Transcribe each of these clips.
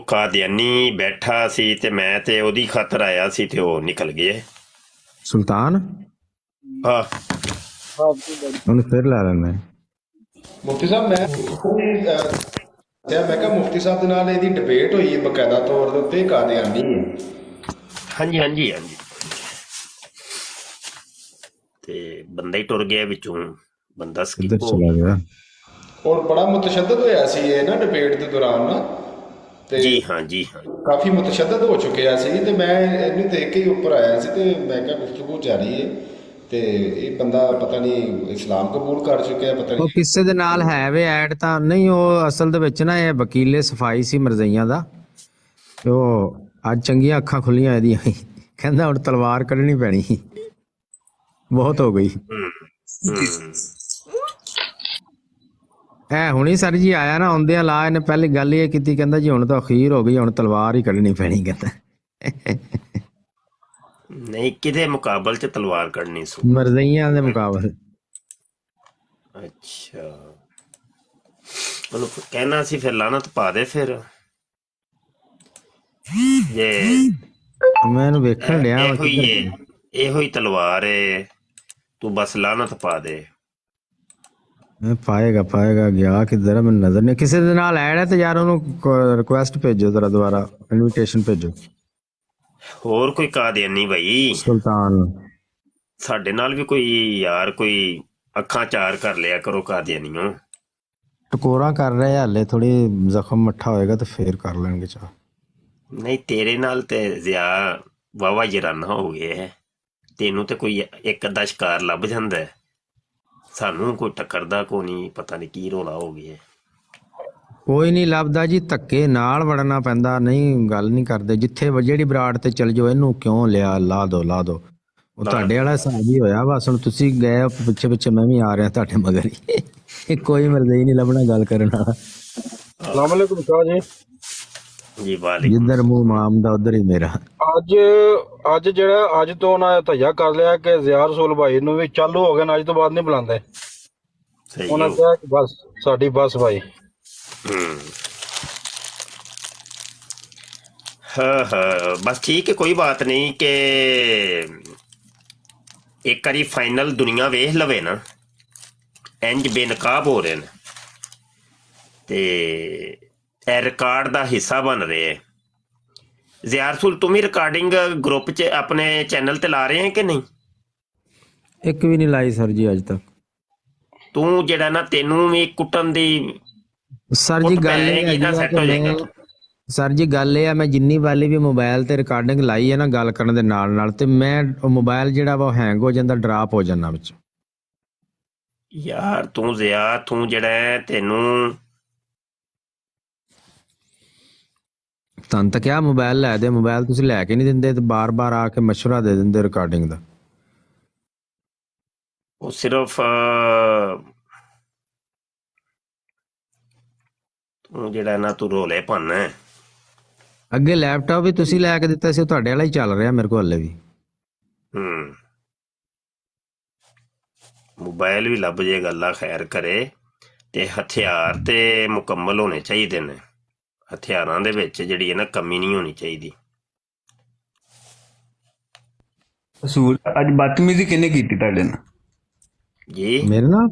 ਕਾਦੀਆਨੀ ਬੈਠਾ ਸੀ ਤੇ ਮੈਂ ਤੇ ਉਹਦੀ ਖਾਤਰ ਆਇਆ ਸੀ ਤੇ ਉਹ ਨਿਕਲ ਗਏ। ਸੁਲਤਾਨ ਆਹ ਉਹਨੂੰ ਫਿਰ ਲੈ ਲੈਂਦੇ। ਮੁਫਤੀ ਸਾਹਿਬ ਮੈਂ ਕਿਹਾ ਮੁਫਤੀ ਸਾਹਿਬ ਦੇ ਨਾਲ ਇਹਦੀ ਡਿਬੇਟ ਹੋਈ ਹੈ ਬਕਾਇਦਾ ਤੌਰ ਦੇ ਉੱਤੇ, ਕਾਦੀਆਨੀ ਹੈ। ਹਾਂਜੀ ਹਾਂਜੀ ਹਾਂਜੀ। ਤੇ ਬੰਦਾ ਹੀ ਟੁਰ ਗਿਆ ਵਿੱਚੋਂ, ਬੰਦਾ ਕਿੱਧਰ ਸਕਿਪ ਹੋ ਚਲਾ ਗਿਆ? ਔਰ ਬੜਾ ਮੁਤਸ਼ੱਦਦ ਹੋਇਆ ਸੀ ਇਹ ਨਾ ਡਿਬੇਟ ਦੇ ਦੌਰਾਨ ਨਾ, ਤੇ ਜੀ ਹਾਂ ਜੀ ਹਾਂ। ਕਾਫੀ ਮੁਤਸ਼ੱਦਦ ਹੋ ਚੁੱਕਿਆ ਸੀ ਤੇ ਮੈਂ ਇਹਨੂੰ ਦੇਖ ਕੇ ਹੀ ਉੱਪਰ ਆਇਆ ਸੀ ਤੇ ਮੈਂ ਕਿਹਾ ਗੁਫ਼ਤਗੂ ਜਾਰੀ ਹੈ ਤੇ ਇਹ ਬੰਦਾ ਪਤਾ ਨਹੀਂ ਇਸਲਾਮ ਕਬੂਲ ਕਰ ਚੁੱਕਿਆ, ਪਤਾ ਉਹ ਨਹੀਂ। ਕਿਸੇ ਦੇ ਨਾਲ ਹੈ ਵੇ ਐਡ ਤਾਂ ਨਹੀਂ, ਉਹ ਅਸਲ ਦੇ ਵਿੱਚ ਨਾ ਇਹ ਵਕੀਲੇ ਸਫਾਈ ਸੀ ਮਰਜ਼ਈਆਂ ਦਾ, ਤੇ ਉਹ ਅੱਜ ਚੰਗੀਆਂ ਅੱਖਾਂ ਖੁੱਲੀਆਂ ਇਹਦੀਆਂ, ਕਹਿੰਦਾ ਹੁਣ ਤਲਵਾਰ ਕੱਢਣੀ ਪੈਣੀ, ਬਹੁਤ ਹੋ ਗਈ। ਐ ਹੁਣੀ ਸਰ ਜੀ ਆਇਆ ਨਾ, ਆਉਂਦਿਆਂ ਲਾ ਇਹਨੇ ਪਹਿਲੀ ਗੱਲ ਇਹ ਕੀਤੀ, ਕਹਿੰਦਾ ਜੀ ਹੁਣ ਤਾਂ ਅਖੀਰ ਹੋ ਗਈ, ਹੁਣ ਤਲਵਾਰ ਹੀ ਕੱਢਣੀ ਪੈਣੀ, ਕਹਿੰਦਾ ਨਹੀਂ ਕਿਤੇ ਮੁਕਾਬਲ ਚ ਤਲਵਾਰ ਕੱਢਣੀ ਸੂ। ਮਰਜ਼ਈਆਂ ਦੇ ਮੁਕਾਬਲੇ। ਅੱਛਾ, ਉਹਨੂੰ ਕਹਿਣਾ ਸੀ ਫਿਰ ਲਾਨਤ ਪਾ ਦੇ ਫਿਰ, ਜੇ ਮੈਂ ਇਹਨੂੰ ਵੇਖਣ ਡਿਆ ਵਾ ਇਹੋ ਹੀ ਤਲਵਾਰ ਏ, ਤੂੰ ਬਸ ਲਾਨਤ ਪਾ ਦੇ। ਪਾਏਗਾ ਗਿਆ ਕਿੱਧਰ, ਮੈਨੂੰ ਨਜ਼ਰ ਨਹੀਂ। ਕਿਸੇ ਦੇ ਨਾਲ ਐਡ ਹੈ ਤੇ ਯਾਰ ਉਹਨੂੰ ਰਿਕੁਐਸਟ ਭੇਜੋ ਜ਼ਰਾ, ਦੁਬਾਰਾ ਇਨਵੀਟੇਸ਼ਨ ਭੇਜੋ। ਹੋਰ ਕੋਈ ਕਾਦੀਆਨੀ ਭਾਈ ਸੁਲਤਾਨ ਸਾਡੇ ਨਾਲ ਵੀ ਕੋਈ ਯਾਰ, ਕੋਈ ਅੱਖਾਂ ਚਾਰ ਕਰ ਲਿਆ ਕਰੋ ਕਾਦੀਆਨੀਓ। ਟਕੋਰਾਂ ਕਰ ਰਹੇ ਹਾਲੇ, ਥੋੜੀ ਜ਼ਖਮ ਮੱਠਾ ਹੋਏਗਾ ਤੇ ਫੇਰ ਕਰ ਲੈਣਗੇ ਚਾਹ। ਨਹੀਂ ਤੇਰੇ ਨਾਲ ਤੇ ਜ਼ਿਆ ਵਾਵਾ ਜਰਾਨਾ ਹੋ ਗਿਆ ਹੈ, ਤੈਨੂੰ ਤੇ ਕੋਈ ਇੱਕ ਅੱਧਾ ਸ਼ਿਕਾਰ ਲੱਭ ਜਾਂਦਾ ਹੈ, ਸਾਨੂੰ ਕੋਈ ਟੱਕਰਦਾ ਕੋ ਨਹੀਂ, ਪਤਾ ਨਹੀਂ ਕੀ ਰੌਲਾ ਹੋ ਗਿਆ। ਕੋਈ ਨਹੀਂ ਲੱਭਦਾ ਜੀ, ਧੱਕੇ ਨਾਲ ਵੜਨਾ ਪੈਂਦਾ, ਨਹੀਂ ਗੱਲ ਨਹੀਂ ਕਰਦੇ। ਜਿੱਥੇ ਜਿਹੜੀ ਬਰਾੜ ਤੇ ਚਲ ਜਾਓ, ਇਹਨੂੰ ਕਿਉਂ ਲਿਆ, ਲਾ ਦੋ ਉਹ ਤੁਹਾਡੇ ਵਾਲਾ ਹਿਸਾਬ ਹੀ ਹੋਇਆ। ਬਸ ਹੁਣ ਤੁਸੀਂ ਗਏ ਪਿੱਛੇ ਮੈਂ ਵੀ ਆ ਰਿਹਾ ਤੁਹਾਡੇ ਮਗਰ ਹੀ, ਕੋਈ ਮਰਜ਼ੀ ਨਹੀਂ ਲੱਭਣਾ ਗੱਲ ਕਰਨ ਵਾਲਾ। अस्सलाम वालेकुम शाह जी। ਜੀ ਵਾਲੇਕੁਮ। ਜਿੱਧਰ ਮੂੰਹ ਮਾਮ ਦਾ ਉਧਰ ਹੀ ਮੇਰਾ। ਅੱਜ ਜਿਹੜਾ ਅੱਜ ਤੋਂ ਉਹਨਾਂ ਧੱਜਾ ਕਰ ਲਿਆ ਕਿ ਜ਼ਿਆ ਰਸੂਲ ਭਾਈ ਨੂੰ ਵੀ ਚਾਲੂ ਹੋ ਗਿਆ, ਅੱਜ ਤੋਂ ਬਾਅਦ ਨਹੀਂ ਬੁਲਾਉਂਦੇ। ਸਹੀ ਉਹਨਾਂ ਹੋ। ਕਿਹਾ ਕਿ ਬਸ ਸਾਡੀ ਬਸ ਭਾਈ। ਹਾਂ ਬਸ ਠੀਕ ਹੈ, ਕੋਈ ਬਾਤ ਨਹੀਂ ਕਿ ਇੱਕ ਵਾਰੀ ਫਾਈਨਲ ਦੁਨੀਆ ਵੇਖ ਲਵੇ ਨਾ, ਇੰਜ ਬੇਨਕਾਬ ਹੋ ਰਹੇ ਨੇ ਤੇ ਇਹ ਰਿਕਾਰਡ ਦਾ ਹਿੱਸਾ ਬਣ ਰਹੇ ਹੈ। ਜ਼ਿਆ ਰਸੂਲ ਤੂੰ ਵੀ ਰਿਕਾਰਡਿੰਗ ਗਰੁੱਪ 'ਚ ਆਪਣੇ ਚੈਨਲ ਤੇ ਲਾ ਰਹੇ ਹੈ ਕਿ ਨਹੀਂ? ਇੱਕ ਵੀ ਨਹੀਂ ਲਾਈ ਸਰ ਜੀ ਅੱਜ ਤੱਕ। ਤੂੰ ਜਿਹੜਾ ਨਾ, ਤੈਨੂੰ ਵੀ ਕੁੱਟਣ ਦੀ ਸਰ ਜੀ ਗੱਲ ਇਹ ਹੈ ਸਰ ਜੀ ਗੱਲ ਇਹ ਆ, ਮੈਂ ਜਿੰਨੀ ਵਾਲੀ ਵੀ ਮੋਬਾਈਲ ਤੇ ਰਿਕਾਰਡਿੰਗ ਲਾਈ ਹੈ ਨਾ ਗੱਲ ਕਰਨ ਦੇ ਨਾਲ ਤੇ ਮੈਂ ਮੋਬਾਈਲ ਜਿਹੜਾ ਵਾ ਹੈਂਗ ਹੋ ਜਾਂਦਾ, ਡਰਾਪ ਹੋ ਜਾਂਦਾ ਵਿੱਚ। ਯਾਰ ਤੂੰ ਜ਼ਿਆ, ਤੂੰ ਜਿਹੜਾ ਹੈ, ਤੈਨੂੰ ਤੁਹਾਨੂੰ ਤਾਂ ਕਿਹਾ ਮੋਬਾਈਲ ਲੈ ਦੇ, ਮੋਬਾਈਲ ਤੁਸੀਂ ਲੈ ਕੇ ਨਹੀਂ ਦਿੰਦੇ ਤੇ ਬਾਰ-ਬਾਰ ਆ ਕੇ ਮਸ਼ਵਰਾ ਦੇ ਦਿੰਦੇ ਰਿਕਾਰਡਿੰਗ ਦਾ। ਉਹ ਸਿਰਫ ਤੂੰ ਜਿਹੜਾ ਨਾ, ਤੂੰ ਰੋਲੇ ਪਾਉਣਾ ਹੈ। ਅੱਗੇ ਲੈਪਟਾਪ ਵੀ ਤੁਸੀਂ ਲੈ ਕੇ ਦਿੱਤਾ ਸੀ, ਉਹ ਤੁਹਾਡੇ ਵਾਲਾ ਹੀ ਚੱਲ ਰਿਹਾ ਮੇਰੇ ਕੋਲ ਹਲੇ ਵੀ। ਮੋਬਾਈਲ ਵੀ ਲੱਭ ਜੇ, ਗੱਲਾਂ ਖੈਰ ਕਰੇ, ਤੇ ਹਥਿਆਰ ਤੇ ਮੁਕੰਮਲ ਹੋਣੇ ਚਾਹੀਦੇ ਨੇ। ਹਥਿਆਰਾਂ ਦੇ ਵਿੱਚ ਜਿਹੜੀ ਹੈ ਨਾ, ਕਮੀ ਨਹੀਂ ਹੋਣੀ ਚਾਹੀਦੀ। ਰਸੂਲ ਅੱਜ ਬਦਤਮੀਜ਼ੀ ਕਿਹਨੇ ਕੀਤੀ ਤੁਹਾਡੇ ਨਾਲ? ਜੀ ਮੇਰੇ ਨਾਲ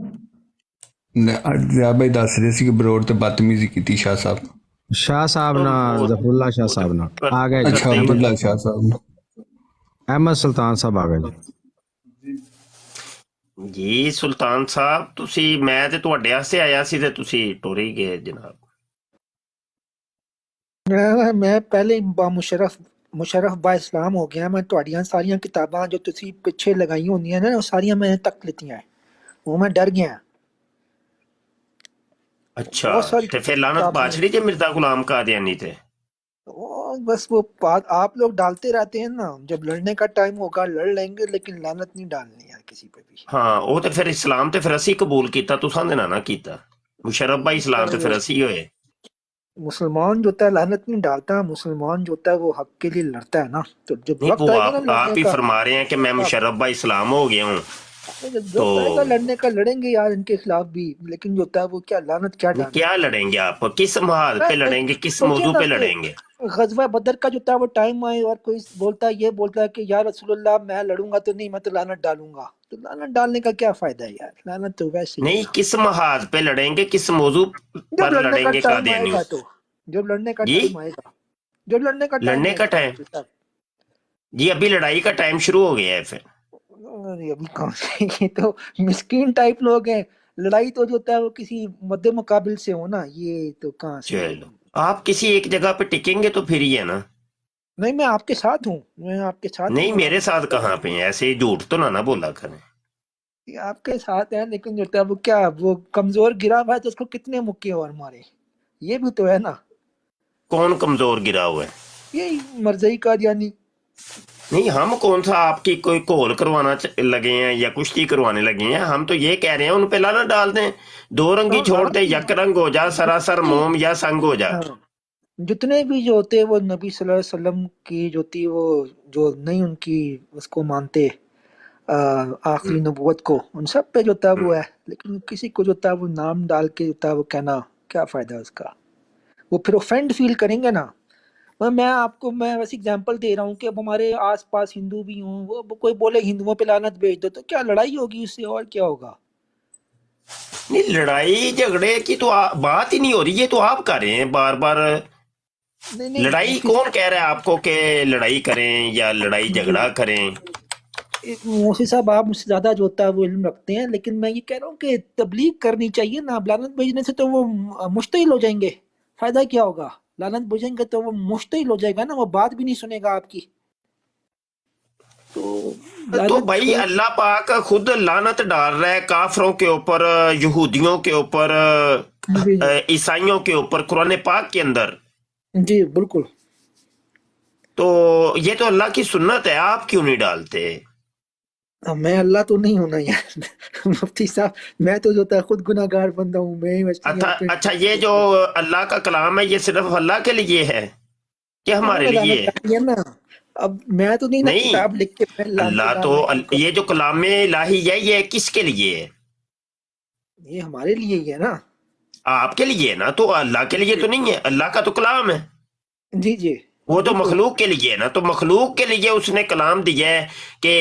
ਅੱਜ ਜ਼ਿਆ ਭਾਈ ਦੱਸ ਰਹੇ ਸੀ ਕਿ ਬਰੋਡ ਤੇ ਬਦਤਮੀਜ਼ੀ ਕੀਤੀ ਸ਼ਾਹ ਸਾਹਿਬ ਨਾਲ। ਸ਼ਾਹ ਸਾਹਿਬ ਨਾਲ, ਜ਼ਫਰੁੱਲਾ ਸ਼ਾਹ ਸਾਹਿਬ ਨਾਲ ਆ ਗਏ। ਅੱਛਾ, ਅਬਦੁੱਲਾ ਸ਼ਾਹ ਸਾਹਿਬ ਨਾਲ। ਅਹਿਮਦ ਸੁਲਤਾਨ ਸਾਹਿਬ ਆ ਗਏ ਜੀ ਸੁਲਤਾਨ ਸਾਹਿਬ, ਤੁਸੀਂ, ਮੈਂ ਤੇ ਤੁਹਾਡੇ ਵਾਸਤੇ ਆਇਆ ਸੀ ਤੇ ਤੁਸੀਂ ਟੁਰ ਹੀ ਗਏ ਜਨਾਬ। ਮੈਂ ਪਹਿਲੇ ਮੁਸ਼ਰਫ ਬਾ ਇਸਲਾਮ ਹੋ ਗਿਆ। ਮੈਂ ਤੁਹਾਡੀਆਂ ਸਾਰੀਆਂ ਕਿਤਾਬਾਂ ਜੋ ਤੁਸੀਂ ਪਿੱਛੇ ਲਗਾਈਆਂ ਹੁੰਦੀਆਂ ਨੇ, ਉਹ ਸਾਰੀਆਂ ਮੈਂ ਤੱਕ ਲਿੱਤੀਆਂ, ਉਹ ਮੈਂ ਡਰ ਗਿਆ। अच्छा, तो फिर लानत बाछड़ी जे मिर्जा गुलाम कादियानी थे। बस वो बात आप लोग डालते रहते हैं ना, जब लड़ने का टाइम होगा लड़ लेंगे, लेकिन लानत नहीं डालनी है किसी पे भी। हाँ, वो तो फिर इस्लाम ते फिर असी कबूल किया, तुसां दे ना कीता। मुशर्रफ भाई इस्लाम ते फिर असी होए। मुसलमान जो होता है लानत नहीं डालता, मुसलमान जो होता है वो हक के लिए लड़ता है ना। तो जब नहीं, वक्त वो आएगा ना आप ही लड़ने का, फरमा रहे हैं कि मैं मुशर्रफ भाई इस्लाम हो गया हूँ تو وقت آئے گا لڑنے کا، لڑیں گے یار ان کے خلاف بھی، لیکن جو ہوتا ہے وہ کیا لعنت کیا ڈالیں کیا لڑیں گے آپ؟ کس محاذ پہ لڑیں گے؟ کس سوچے موضوع نا پہ کہ لڑیں گے؟ غزوہ بدر کا جو تھا وہ ٹائم آئے اور کوئی بولتا ہے، یہ بولتا ہے کہ یا رسول اللہ میں لڑوں گا تو نہیں، میں تو لعنت ڈالوں گا، تو لعنت ڈالنے کا کیا فائدہ ہے یار، لعنت تو ویسے ہی ہے نہیں، نا۔ کس محاذ پہ لڑیں گے؟ کس موضوع جب پر لڑنے کا لڑیں گے ٹائم آئے قادیانیوں؟ گا تو، جب لڑنے کا جی، ٹائم آئے گا، جب لڑنے کا ٹائم لڑنے آئے کا گا نا ٹائم؟ مفتی صاحب۔ جی ابھی لڑائی کا ٹائم شروع ہو گیا ہے پھر؟ ارے ابھی کہاں سے، یہ تو مسکین ٹائپ لوگ ہیں، لڑائی تو جو ہوتا ہے وہ کسی مد مقابل سے ہو نا، یہ تو کہاں سے ہو۔ چلو، آپ کسی ایک جگہ پہ ٹکیں گے تو پھر ہی ہے نا۔ نہیں میں آپ کے ساتھ ہوں، میں آپ کے ساتھ نہیں، ہوں، اور میرے ساتھ کہاں پہ ہیں؟ ایسے ہی جھوٹ تو نہ بولا کریں۔ آپ کے ساتھ ہیں، لیکن جو ہوتا ہے وہ کیا، وہ کمزور گرا ہوا ہے تو اس کو کتنے مکے اور مارے، یہ بھی تو ہے نا۔ کون کمزور گرا ہوا ہے؟ یہی مرزئی قادیانی۔ نہیں، ہم کون سا آپ کی کوئی کھول کروانا لگے ہیں یا کشتی کروانے لگے ہیں؟ ہم تو یہ کہہ رہے ہیں ان پہ لعنت ڈال دیں، دو رنگی ہاں چھوڑ لعنت، دیں، یک رنگ ہو جا، سراسر موم یا سنگ ہو جا۔ ہاں جتنے بھی جو ہوتے وہ نبی صلی اللہ علیہ وسلم کی جو تھی، وہ جو نہیں ان کی اس کو مانتے، آخری نبوت کو، ان سب پہ جو ہوتا ہے وہ ہے، لیکن کسی کو جو ہوتا ہے وہ نام ڈال کے جو ہوتا ہے وہ کہنا کیا فائدہ ہے اس کا، وہ پھر اوفینڈ فیل کریں گے نا۔ میں آپ کو میں ویسے اگزامپل دے رہا ہوں کہ اب ہمارے آس پاس ہندو بھی ہوں، وہ کوئی بولے ہندوؤں پہ لعنت بھیج دو، تو کیا لڑائی ہوگی اس سے، اور کیا ہوگا؟ نہیں، لڑائی جھگڑے کی تو بات ہی نہیں ہو رہی، یہ تو آپ کر رہے ہیں بار بار۔ نہیں نہیں لڑائی مفتی کون کہہ رہا ہے آپ کو کہ لڑائی کریں یا لڑائی جی، جھگڑا کریں؟ موسی صاحب آپ مجھ سے زیادہ جو ہوتا ہے وہ علم رکھتے ہیں، لیکن میں یہ کہہ رہا ہوں کہ تبلیغ کرنی چاہیے نا، لعنت بھیجنے سے تو وہ مشتعل ہو جائیں گے، فائدہ کیا ہوگا؟ لعنت بھیجیں گے تو وہ مشتعل ہو جائے گا نا، وہ بات بھی نہیں سنے گا آپ کی، تو تو لعنت بھائی چھوڑ۔ اللہ پاک خود لعنت ڈال رہا ہے کافروں کے اوپر، یہودیوں کے اوپر، جی جی عیسائیوں کے اوپر، قرآن پاک کے اندر۔ جی بالکل۔ تو یہ تو اللہ کی سنت ہے، آپ کیوں نہیں ڈالتے؟ اب میں اللہ تو نہیں ہونا یار مفتی صاحب، میں تو جو ہوتا ہے خود گناہ گار بندہ ہوں، میں ویسے یہاں پہ اچھا، یہ جو اللہ کا کلام ہے یہ صرف اللہ کے لیے ہے کہ انہوں ہمارے نے لیے لعنت ہے؟ ڈالی ہے نا، اب میں تو نہیں نا نہیں، کتاب لکھ کے میں لعنتیں اللہ تو ڈالنے کا یہ جو کلام الہی ہے یہ کس کے لیے ہے؟ یہ ہمارے لیے ہی ہے نا۔ آپ کے لیے ہے نا، تو اللہ کے لیے تو نہیں ہے، اللہ کا تو کلام ہے، جی جی وہ تو بالکل۔ مخلوق کے لیے ہے نا، تو مخلوق کے لیے اس نے کلام دیا ہے کہ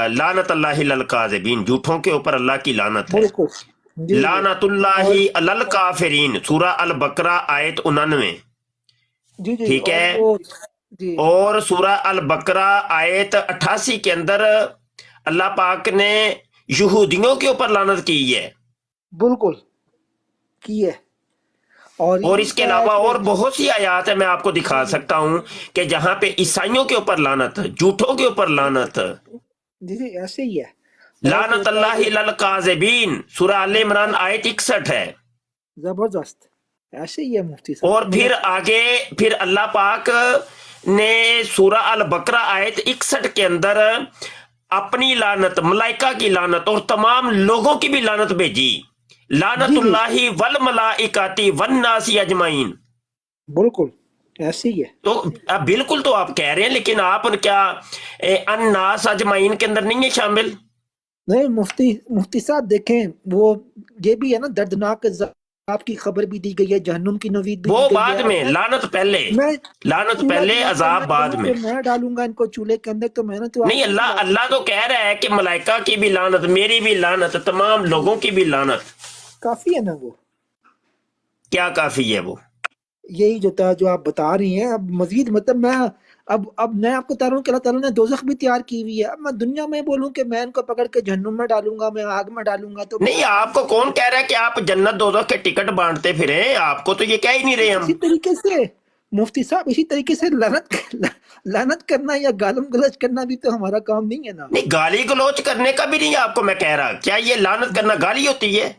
لعنت اللہ علی الکاذبین، جھوٹوں کے اوپر اللہ کی لعنت ہے، بالکل جی جی۔ لعنت اللہ اور علی الکافرین، سورہ البقرہ آیت 99، جی جی ٹھیک اور ہے؟ وہ جی اور سورہ البقرہ آیت 88 کے اندر اللہ پاک نے یہودیوں کے اوپر لعنت کی ہے، بالکل کی ہے، اور یہ اور بھی اس کے کہا ہے علاوہ کہ اور بہت سی آیات ہیں، میں آپ کو دکھا سکتا ہوں کہ جہاں پہ عیسائیوں کے اوپر لعنت، جھوٹوں کے اوپر لعنت، جی جی ایسے ہی ہے، اور جو لعنت ہوتا ہے اللہ وہ علی الکاذبین، سورہ آل عمران آیت 61 ہے۔ زبردست، ایسے ہی ہے مفتی صاحب، اور میں پھر آگے پھر اللہ پاک نے سورہ البقرہ آیت 61 کے اندر اپنی لعنت، ملائکہ کی لعنت اور تمام لوگوں کی بھی لعنت بھیجی، لعنت جی جی اللہ والملائکۃ والناس اجمعین۔ بالکل ایسے ہی ہے۔ تو اب بالکل تو آپ کہہ رہے ہیں، لیکن آپ کیا الناس اجمعین کے اندر نہیں ہے شامل؟ نہیں مفتی صاحب دیکھیں، وہ یہ بھی ہے نا، دردناک عذاب کی خبر بھی دی گئی ہے، جہنم کی نوید بھی دی وہ گئی بعد ہے، اب میں، لعنت پہلے، میں لعنت چولہا پہلے، جلا کے عذاب میں بعد کہوں میں۔ کہ میں ڈالوں گا ان کو چولہے کے اندر، تو میں نے تو نہیں، آپ کو اللہ جلا اللہ دیا، تو کہہ رہا ہے کہ ملائکہ کی بھی لعنت، میری بھی لعنت، تمام لوگوں کی بھی لعنت۔ کافی ہے نا وہ، کیا کافی ہے وہ؟ یہی جو تھا جو آپ بتا رہی ہیں، اب مزید مطلب میں اب میں آپ کو بتا رہا ہوں کہ اللہ تعالیٰ نے دوزخ بھی تیار کی ہوئی ہے، اب میں دنیا میں بولوں کہ میں ان کو پکڑ کے جہنم میں ڈالوں گا، میں آگ میں ڈالوں گا، تو نہیں، آپ کو کون کہہ رہا ہے کہ آپ جنت دوزخ کے ٹکٹ بانٹتے پھریں؟ آپ کو تو یہ کہہ ہی نہیں رہے ہم۔ اسی طریقے سے مفتی صاحب، اسی طریقے سے لعنت کرنا یا گالم گلوچ کرنا بھی تو ہمارا کام نہیں ہے نا۔ نہیں، گالی گلوچ کرنے کا بھی نہیں آپ کو میں کہہ رہا، کیا یہ لعنت کرنا گالی ہوتی ہے؟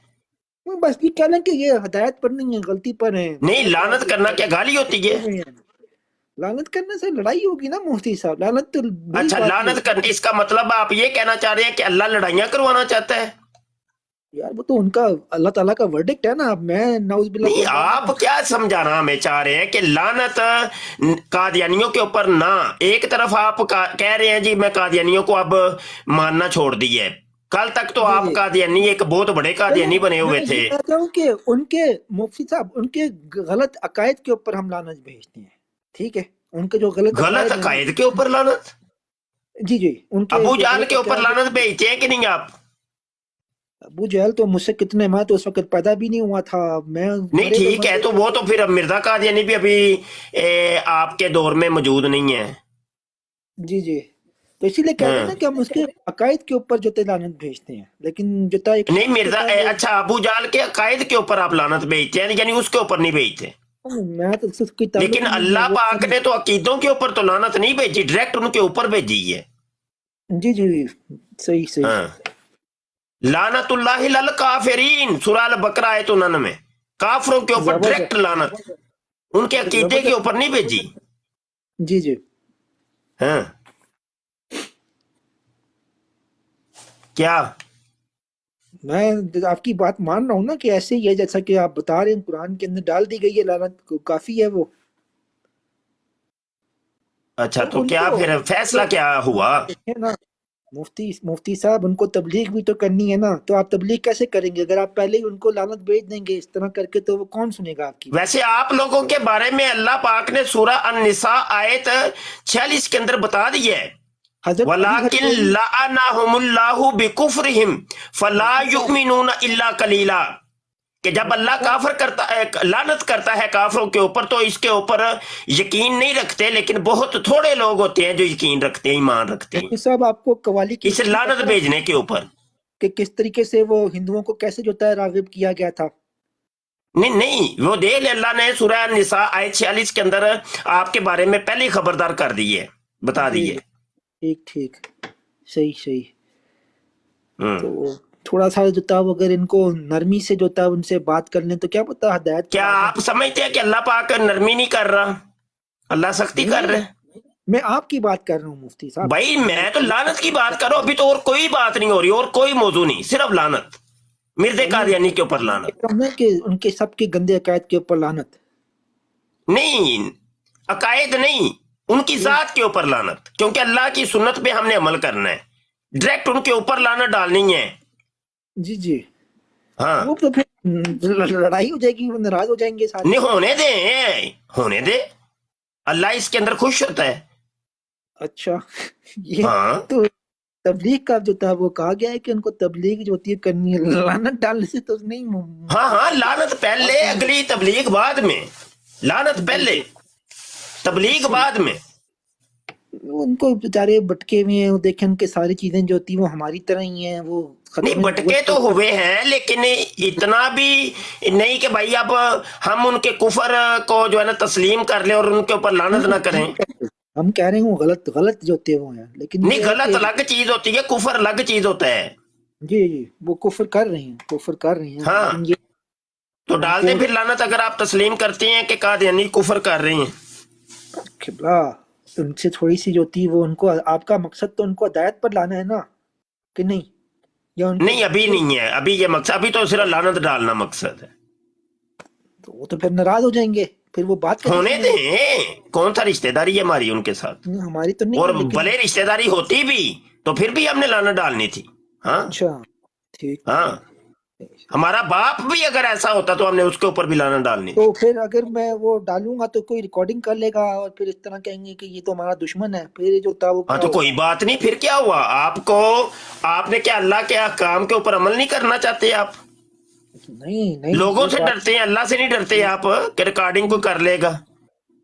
بس یہ کہہ لیں کہ یہ ہدایت پر نہیں ہے، غلطی پر ہے، نہیں، لعنت کرنا کیا گالی ہوتی ہے؟ لعنت کرنے سے لڑائی ہوگی نا مفتی صاحب، لعنت تو بری اچھا، بات لعنت ہے۔ کرنے، اس کا مطلب آپ یہ کہنا چاہ رہے ہیں کہ اللہ لڑائیاں کروانا چاہتا ہے؟ यार वो तो उनका अल्लाह ताला का वर्डिक्ट है ना। अब मैं नाउज़ुबिल्लाह नहीं, बोल रहा हूँ आप क्या समझाना हमें चाह रहे हैं कि लानत कादियानियों के ऊपर ना। एक तरफ आप कह रहे हैं जी मैं कादियानियों को अब मानना छोड़ दी है, कल तक तो जी आप जी कादियानी एक बहुत बड़े कादियानी बने हुए मैं थे। ये कहता हूँ कि उनके मुफ्ती साहब उनके गलत अकायद के ऊपर हम लानत भेजते हैं, ठीक है। उनके जो गलत गलत अकायद है ना, अकायद के ऊपर लानत, जी जी, उनके अबू जो जाल गलत के ऊपर अकायद है। लानत भेजते हैं कि नहीं आप? अबू जहल तो मुझसे कितने, मैं तो उस वक्त पैदा भी नहीं हुआ था। मैं नहीं बड़े ठीक है, बड़े तो वो तो फिर अब मिर्जा कादियानी भी अभी आपके दौर में मौजूद नहीं है। जी जी, तो इसीलिए कह रहे हैं ना हाँ। कि हम उसके अकायद के ऊपर जो लानत भेजते हैं, लेकिन जो था एक नहीं शख्स के मिर्जा था वो, अच्छा, अबू जाल के अकायद के ऊपर आप लानत भेजते हैं, यानी उसके ऊपर नहीं भेजते। मैं तो उसकी ताल्लुक लेकिन ही नहीं है अल्लाह वो। पाक ने तो अकीदों के ऊपर तो लानत नहीं भेजी, डायरेक्ट उनके ऊपर भेजी है। जी जी, सही सही। हाँ, लानतुल्लाहि लल काफिरीन, सूरह अल बकरा आयत 99, काफरों के ऊपर डायरेक्ट जबरदस्त लानत, उनके अकीदे के जबरदस्त, ऊपर नहीं भेजी। जी जी। हाँ, क्या? मैं आपकी बात मान रहा हूँ ना कि ऐसे ही है जैसा कि आप बता रहे हैं, कुरान के अंदर डाल दी गई है लानत, काफी है वो। अच्छा, तो तो क्या उनको फिर फैसला क्या हुआ? देखें ना, मुफ्ती साहब उनको तबलीग भी तो करनी है ना। तो आप तबलीग कैसे करेंगे अगर आप पहले ही उनको लानत भेज देंगे इस तरह करके? तो वो कौन सुनेगा आपकी बात? वैसे आप लोगों के बारे में अल्लाह पाक ने सूरह अन-निसा आयत 46 के अंदर बता दिया है, हजरत अली वलाकिन हजरत लअनहुमुल्लाहु बिकुफ्रिहिम फला युमिनूना इल्ला कलीला, कि जब अल्लाह काफर करता है, लानत करता है काफरों के ऊपर, तो इसके ऊपर यकीन नहीं रखते, लेकिन बहुत थोड़े लोग होते हैं जो यकीन रखते हैं, ईमान रखते हैं मुफ्ती साहब आपको कवाली की इस हिस्ट्री लानत पता है भेजने के ऊपर। कि किस तरीके से वो हिंदुओं को कैसे जो है रागिब किया गया था? नहीं नहीं, वो देख अल्लाह ने सूरह निसा आयत 46 के अंदर आपके बारे में पहले ही खबरदार कर दी है, बता दी जी है। ठीक ठीक, सही सही। हम्म। तो थोड़ा सा जो था वो अगर इनको नरमी से जो था उनसे बात कर लें तो क्या पता हिदायत क्या पर आ आप समझते हैं कि अल्लाह पाक नरमी नहीं कर रहा, अल्लाह सख्ती जाए। कर नहीं, रहा है? मैं आपकी बात कर रहा हूँ मुफ्ती साहब। भाई मैं तो लानत की बात कर रहा हूं, अभी तो और कोई बात नहीं हो रही, और कोई मौजू नहीं, सिर्फ लानत, मिर्जे नहीं कादियानी के ऊपर कह लानत। रहा हूं ना कि उनके सबके गंदे अकायद के ऊपर लानत। नहीं, अकायद नहीं, उनकी जात के ऊपर लानत, क्योंकि अल्लाह की सुन्नत पे हमने अमल करना है, डायरेक्ट उनके ऊपर लानत डालनी है। जी जी, हाँ, वो तो फिर लड़ाई हो जाएगी, वो नाराज हो जाएंगे सारे। नहीं होने दे, होने दे, अल्लाह इसके अंदर खुश होता है। अच्छा ये हाँ तो तबलीग का जो था वो कहा गया है कि उनको तबलीग जो होती है करनी है, लानत डालने से तो नहीं हाँ हाँ, लानत पहले, अगली तबलीग बाद में, लानत पहले, तबलीग बाद में। उनको बेचारे भटके हुए हैं, वो देखें उनके सारी चीजें जो होती है वो हमारी तरह ही हैं। वो नहीं, खत्म भटके तो हुए हैं, लेकिन इतना भी नहीं कि भाई अब हम उनके कुफर को जो है ना तस्लीम कर ले और उनके ऊपर लानत ना करें। हम कह रहे हैं वो गलत गलत जो होते हैं वो हैं, लेकिन नहीं, ये है गलत कि अलग चीज होती है, कुफर अलग चीज होता है। जी जी, वो कुफर कर रहे हैं, कुफर कर रहे हैं, हाँ, लेकिन ये तो डाल दे उनको फिर लानत, अगर आप तस्लीम करते हैं कि कादियानी कुफर कर रहे हैं। खिबला उनसे थोड़ी सी जो होती है वो उनको, आपका मकसद तो उनको हिदायत पर लाना है ना, कि नहीं? या उनको नहीं, अभी नहीं है, अभी ये मकसद, अभी तो सिर्फ लानत डालना मकसद है। तो वो तो फिर नाराज हो जाएंगे, फिर वो बात होने करेंगे। दे, कौन सा रिश्तेदारी है हमारी उनके साथ, हमारी तो नहीं और है, लेकिन भले रिश्तेदारी होती भी तो फिर भी हमने लानत डालनी थी। हाँ अच्छा ठीक। हाँ, हमारा बाप भी अगर ऐसा होता तो हमने उसके ऊपर भी लानत डालनी थी। तो फिर अगर मैं वो डालूंगा तो कोई रिकॉर्डिंग कर लेगा और फिर इस तरह कहेंगे कि ये तो हमारा दुश्मन है, फिर जो था वो हाँ, क्या तो कोई होगा? बात नहीं, फिर क्या हुआ आपको, आपने क्या अल्लाह के अहकाम के ऊपर अमल नहीं करना चाहते आप? नहीं नहीं, लोगों ये से बात डरते हैं, अल्लाह से नहीं डरते आप कि रिकॉर्डिंग को कर लेगा?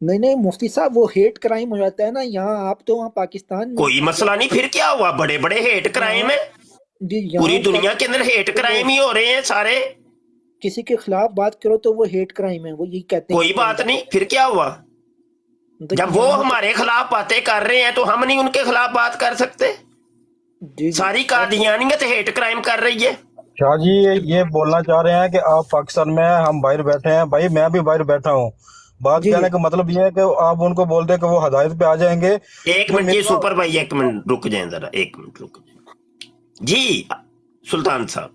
नहीं नहीं मुफ्ती साहब, वो हेट क्राइम हो जाता है ना यहाँ, आप तो वहाँ पाकिस्तान में कोई मसला नहीं, फिर क्या हुआ, बड़े बड़े हेट क्राइम है, जी, पूरी यहाँ दुनिया के अंदर हेट क्राइम ही हो रहे हैं सारे। किसी के खिलाफ बात करो तो वो हेट क्राइम है, वो यही कहते हैं कोई बात नहीं, फिर क्या हुआ, तो जब वो यहाँ हमारे खिलाफ बातें कर रहे हैं तो हम नहीं उनके खिलाफ बात कर सकते? जी जी, सारी कादियानियत हेट क्राइम कर रही है। शाह जी ये बोलना चाह रहे हैं कि आप पाकिस्तान में हैं, हम बाहर बैठे हैं। भाई मैं भी बाहर बैठा हूँ। बात जी कहने का मतलब ये है कि आप उनको बोल दें कि वो हदायत पे आ जाएंगे। एक जो मिनट जी, मेरा सुपर भाई, एक मिनट रुक जाए जरा, एक मिनट रुक जाए जी, सुल्तान साहब।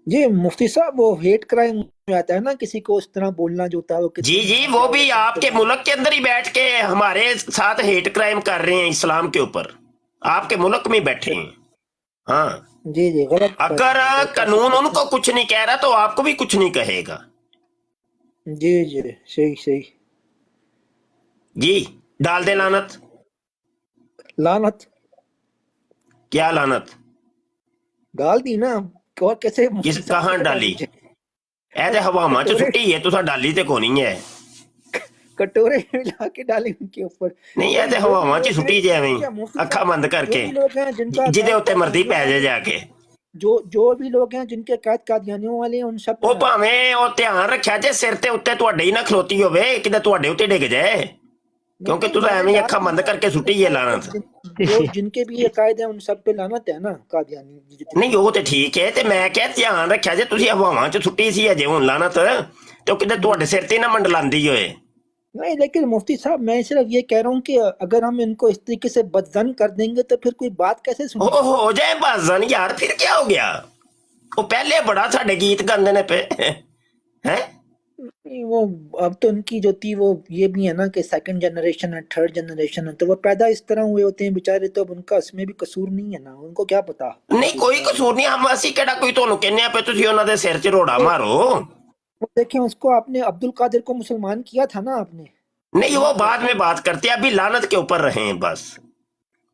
जी मुफ्ती साहब, वो हेट क्राइम में आता है ना, किसी को उस तरह बोलना जो होता है वो जी जी, वो भी आपके मुल्क के अंदर ही बैठ के हमारे साथ हेट क्राइम कर रहे हैं इस्लाम के ऊपर, आपके मुल्क में बैठे हैं। हाँ, जी जी, गलत कर अगर रहे हैं, कानून उनको कुछ नहीं कह रहा तो आपको भी कुछ नहीं कहेगा। जी जी, सही सही। जी, डाल दे लानत। लानत क्या लानत? डाल दी ना, और कैसे किस मुफ्ती साहब कहाँ को डाली? चाहिए? ऐसे हवामा च कटोरे सुट्टी है, तुसा डाली ते कोनी है। कटोरे में लाके डाले उनके ऊपर। नहीं, भाई ऐसे जो भी हवामा च लोग हैं, सुट्टी जे एवें क्या मुफ्ती अखा साहब, बंद जो करके, भी लोग हैं जिनका जिदे अकायद उत्ते मर्जी पै कादियानियों जाए वाले हैं, जाके। जो भी लोग हैं जिनके अकायद कादियानियों वाले हैं, उन सब पे ਉਹ लानत। ਭਾਵੇਂ ਉਹ ਧਿਆਨ ਰੱਖਿਆ ਜੇ ਸਿਰ ਤੇ ਉੱਤੇ ਤੁਹਾਡੇ ਹੀ ਨਾ ਖਲੋਤੀ ਹੋਵੇ, ਕਿਤੇ ਤੁਹਾਡੇ ਉੱਤੇ ਡਿੱਗ ਜਾਏ, नहीं ਕਿਉਂਕਿ नहीं, ਤੁਸੀਂ मैंने ਐਵੇਂ ਹੀ डाल ਅੱਖਾਂ दी ਬੰਦ ना, ਕਰਕੇ मैंने ਸੁੱਟੀ ਹੈ कहा कि ਲਾनਤ। जो जिनके भी अकायद हैं उन सब पे लानत है ना, कादियानी जितने ਨਹੀਂ, ਉਹ ਤੇ ਠੀਕ ਹੈ, ਤੇ ਮੈਂ ਕਿਹਾ ਧਿਆਨ ਰੱਖਿਆ ਜੇ ਤੁਸੀਂ ਹਵਾਵਾਂ 'ਚ ਸੁੱਟੀ ਸੀ ਅਜੇ ਹੁਣ ਲਾਨਤ, ਤੇ ਉਹ ਕਿਤੇ ਤੁਹਾਡੇ ਸਿਰ ਤੇ ਨਾ ਮੰਡਲਾਉਂਦੀ ਹੋਏ। नहीं। लेकिन मुफ्ती साहब, मैं सिर्फ ये कह रहा हूँ कि अगर हम इनको इस तरीके से बदजन कर देंगे तो फिर कोई बात कैसे ਉਹ सुनेगी? ਹੋ ਜਾਏ ਬਾਜ਼ਨ ਯਾਰ, ਫਿਰ ਕੀ ਹੋ ਗਿਆ? ਉਹ ਪਹਿਲੇ ਬੜਾ ਸਾਡੇ ਗੀਤ ਗਾਉਂਦੇ ਨੇ ਪਏ ਹੈ। नहीं, वो अब तो उनकी जो थी वो ये भी है ना कि सेकंड जनरेशन है, थर्ड जनरेशन है, तो वो पैदा इस तरह हुए होते हैं बेचारे, तो अब उनका इसमें भी कसूर नहीं है ना, उनको क्या पता। ਨਹੀਂ, ਕੋਈ ਕਸੂਰ ਨਹੀਂ, ਹਮ ਅਸੀਂ ਕਿਹੜਾ ਕੋਈ ਤੁਹਾਨੂੰ ਕਹਿੰਦੇ ਆ ਪਏ ਤੁਸੀਂ ਉਹਨਾਂ ਦੇ ਸਿਰ 'ਚ ਰੋੜਾ ਮਾਰੋ। वो देखें, उसको आपने अब्दुल कादिर को मुसलमान किया था ना आपने। नहीं, वो बाद में बात करते हैं, अभी लानत के ऊपर रहे हैं बस।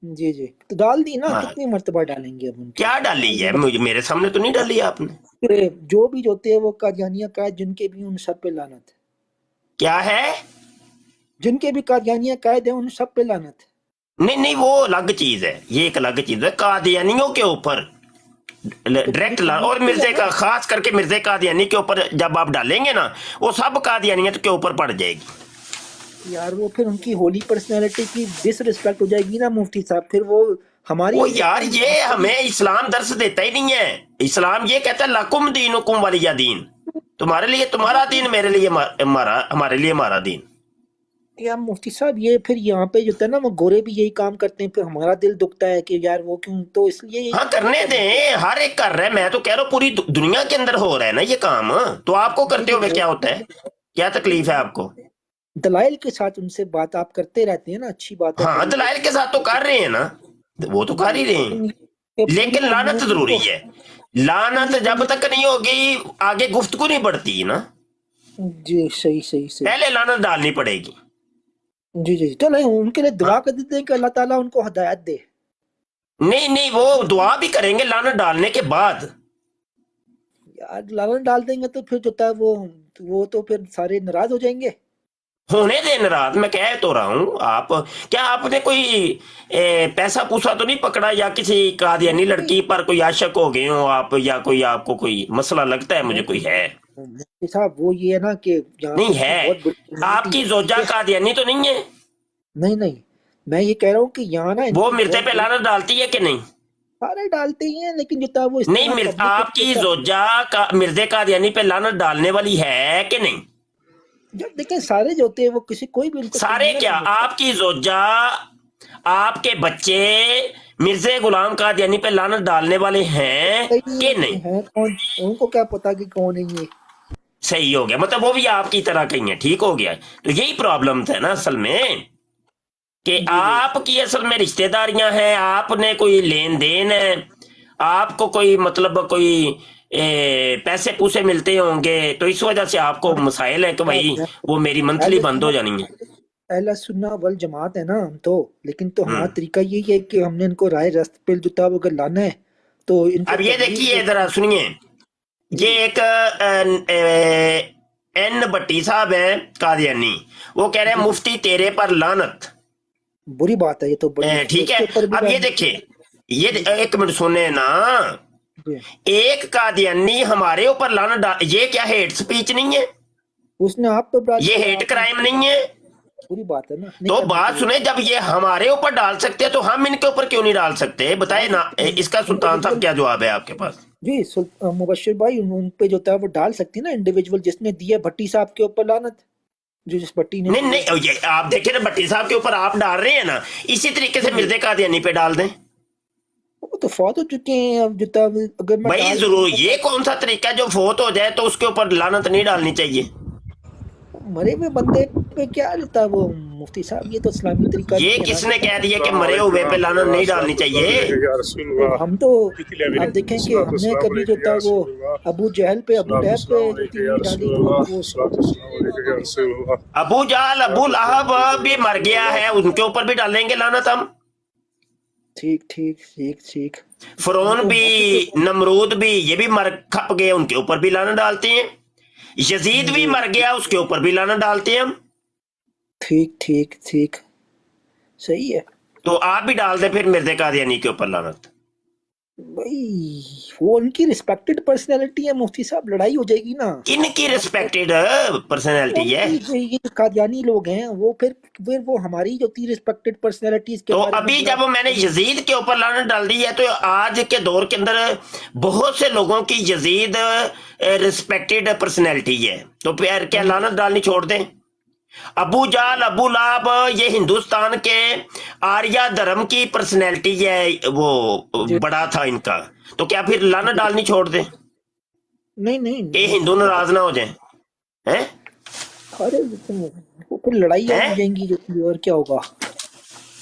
जी जी, तो डाल दी ना, हाँ। कितनी मर्तबा डालेंगे अब उनकी? क्या डाली है? मुझे मेरे सामने तो नहीं डाली आपने। फिर जो भी होते हैं वो कादियानिया कायद जिनके भी, उन सब पे लानत। क्या है? जिनके भी कादियानिया कायद है उन सब पे लानत। नहीं नहीं, वो अलग चीज है, ये एक अलग चीज है। कादियानियों के ऊपर डायरेक्ट और मिर्जे का, खास करके मिर्जे कादियानी के ऊपर जब आप डालेंगे ना, वो सब कादियानियत के ऊपर पड़ जाएगी। यार वो फिर उनकी होली पर्सनैलिटी की डिसरिस्पेक्ट हो जाएगी ना मुफ्ती साहब, फिर वो हमारी वो यार, ये हमें इस्लाम दर्श देता ही नहीं है। इस्लाम ये कहता है लकुम दीनुकुम वलिया दीन, तुम्हारे लिए तुम्हारा दीन, मेरे लिए हमारे लिए हमारा दीन। यार मुफ्ती साहब, ये फिर यहाँ पे जो है ना, वो गोरे भी यही काम करते हैं, फिर हमारा दिल दुखता है कि यार वो क्यों, तो इसलिए यही हाँ, करने दें, हर एक कर रहा है। मैं तो कह रहा हूँ पूरी दुनिया के अंदर हो रहा है ना ये काम, तो आपको करते हुए क्या होता है? क्या तकलीफ है आपको? दलाइल के साथ उनसे बात आप करते रहते हैं ना, अच्छी बात है। हाँ, दलाइल के साथ तो कर रहे हैं ना, वो तो कर ही रहे हैं, लेकिन लानत जरूरी है। लानत जब तक नहीं होगी आगे गुफ्तगू नहीं बढ़ती ना, जी सही सही सही। पहले लानत डालनी पड़ेगी। जी जी, चलो उनके लिए दुआ कर देते हैं कि अल्लाह ताला उनको हिदायत दे। नहीं नहीं, वो दुआ भी करेंगे लानत डालने के बाद। यार लालन डाल देंगे तो फिर जो था वो तो फिर सारे नाराज हो जाएंगे। होने दे नाराज, मैं कह तो रहा हूँ। आप क्या, आपने कोई पैसा पूसा तो नहीं पकड़ा, या किसी कादियानी लड़की पर कोई आशिक हो गए हो आप, या कोई आपको कोई मसला लगता है मुझे कोई है? मुफ्ती साहब, वो ये है ना कि यहाँ नहीं पे है, बहुत बड़ी आपकी जोजा कादियानी तो नहीं है? नहीं नहीं, मैं ये कह रहा हूँ कि यहाँ ना वो इनकी मिर्जे बहुत पे लानत डालती है कि नहीं? सारे डालते ही हैं, लेकिन जो था वो इस नहीं, तरह public आपकी को- जोजा का मिर्जे कादियानी पे लानत डालने वाली है कि नहीं? जब देखें सारे जो होते हैं वो किसी कोई भी उनको सारे सुनना क्या, नहीं होता। आपकी जोजा, आपके बच्चे मिर्जे गुलाम कादियानी पे लानत डालने वाले हैं कि नहीं? हैं कौन, उनको क्या पता कि कौन है ये। सही हो गया, मतलब वो भी आपकी तरह कहीं है, ठीक हो गया। तो यही प्रॉब्लम था ना असल में, कि आपकी असल में रिश्तेदारियां हैं, आपने कोई लेन देन है, आपको कोई मतलब कोई पैसे पूसे मिलते होंगे, तो इस वजह से आपको मसाइल है कि भाई वो मेरी मंथली बंद हो जानी है। अहले सुन्ना वल जमात है ना हम तो, लेकिन तो हमारा तरीका यही है कि हमने इनको राय रस्त पे जो था वो अगर लाना है तो इनको अब ये देखिए, जरा सुनिए, ये एक एन भट्टी साहब है कादियानी, वो कह रहे हैं मुफ्ती तेरे पर लानत। बुरी बात है ये तो बड़ी। ठीक है, इसके ऊपर भी अब ये हम- देखिए, ये एक मिनट सुने ना, जी, एक कादियानी हमारे ऊपर लानत डाल, ये क्या हेट स्पीच नहीं है? उसने आप पे ये हेट क्राइम नहीं है? बुरी बात है ना। नहीं तो करना बात चाहिए। सुने, जब ये हमारे ऊपर डाल सकते हैं तो हम इनके ऊपर क्यों नहीं डाल सकते? बताए ना, इसका सुल्तान साहब क्या जवाब है आपके पास? जी मुबश्शिर भाई, उन पे जो था वो डाल सकती है ना इंडिविजुअल, जिसने दिया भट्टी साहब के ऊपर लानत, जो जिस भट्टी ने नहीं नहीं, ये आप देखिए ना, भट्टी साहब के ऊपर आप डाल रहे हैं ना, इसी तरीके से मिर्जे कादियानी पे डाल दें। वो तो फौत हो चुके हैं। अब जो था अगर मैं भाई डाल जरूर, ये कौन सा तरीका है, जो फोत हो जाए तो उसके ऊपर लानत नहीं डालनी चाहिए? मरे हुए बंदे पे क्या रहता है वो मुफ्ती साहब, ये तो इस्लामी तरीका ये नहीं है किसने ना। कह दिया कि मरे हुए पे लानत नहीं डालनी चाहिए? हम तो आप देखें कि हमने कभी जो था वो अबू जहल पे, अबू लहब पे जो तीर डाली तो वो अबू जाल अबू लहब भी मर गया है, उनके ऊपर भी डालेंगे लानत हम। ठीक ठीक ठीक ठीक। फिरौन भी, नमरूद भी, ये भी मर खप गए, उनके ऊपर भी लानत डालते हैं। यजीद भी मर गया, उसके ऊपर भी लानत डालते हैं हम। ठीक ठीक ठीक, सही है तो आप भी डाल दे फिर मिर्ज़ा कादियानी के ऊपर लानत। भाई। वो उनकी रिस्पेक्टेड पर्सनैलिटी है मुफ्ती साहब, लड़ाई हो जाएगी ना। इनकी रिस्पेक्टेड पर्सनैलिटी है। ये कादियानी लोग हैं वो, फिर वो हमारी जो थी रिस्पेक्टेड पर्सनैलिटीज के तो बारे में अभी जब मैंने यजीद के ऊपर लानत डाल दी है, तो आज के दौर के अंदर बहुत से लोगों की यजीद रिस्पेक्टेड पर्सनैलिटी है, तो फिर क्या लानत डालनी छोड़ दें? अबू जाल अबू लाब ये हिंदुस्तान के आर्या धर्म की पर्सनैलिटी है, वो बड़ा था इनका, तो क्या फिर लानत डालनी छोड़ दें? नहीं नहीं ये हिंदू नाराज ना हो जाए हैं? अरे वो फिर लड़ाइयाँ हो जाएंगी जो थी, और क्या होगा?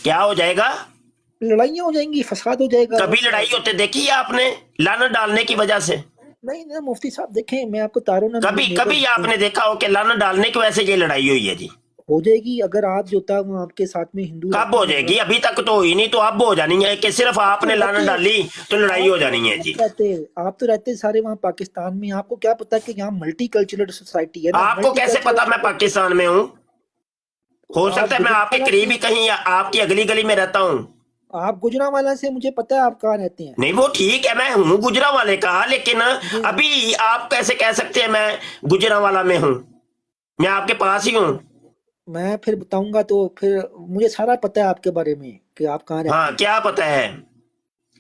क्या हो जाएगा? लड़ाइयाँ हो जाएंगी, फसाद हो जाएगा। कभी लड़ाई होते देखी है आपने लानत डालने की वजह से? नहीं ना मुफ्ती साहब, देखें मैं आपको तारों ना कभी कभी आपने देखा हो कि लानत डालने की वजह से ये लड़ाई हुई है जी? हो जाएगी अगर आप जो था वो आपके साथ में हिंदू कब हो जाएगी? अभी तक तो हुई नहीं, तो अब हो जानी है कि सिर्फ आपने लानत डाली तो लड़ाई हो जानी है जी? आप तो रहते सारे वहाँ पाकिस्तान में, आपको क्या पता कि यहाँ मल्टी कल्चरल सोसाइटी है ना। आपको कैसे पता मैं पाकिस्तान में हूँ? हो सकता है मैं आपके करीब ही कहीं आपकी अगली गली में रहता हूँ। आप गुजरांवाला से, मुझे पता है आप कहाँ रहते हैं। नहीं वो ठीक है, मैं हूँ गुजरांवाले का, लेकिन अभी आप कैसे कह सकते हैं मैं गुजरांवाला में हूँ? मैं आपके पास ही हूँ। मैं फिर बताऊंगा, तो फिर मुझे सारा पता है आपके बारे में कि आप कहाँ रहते हाँ क्या पता है?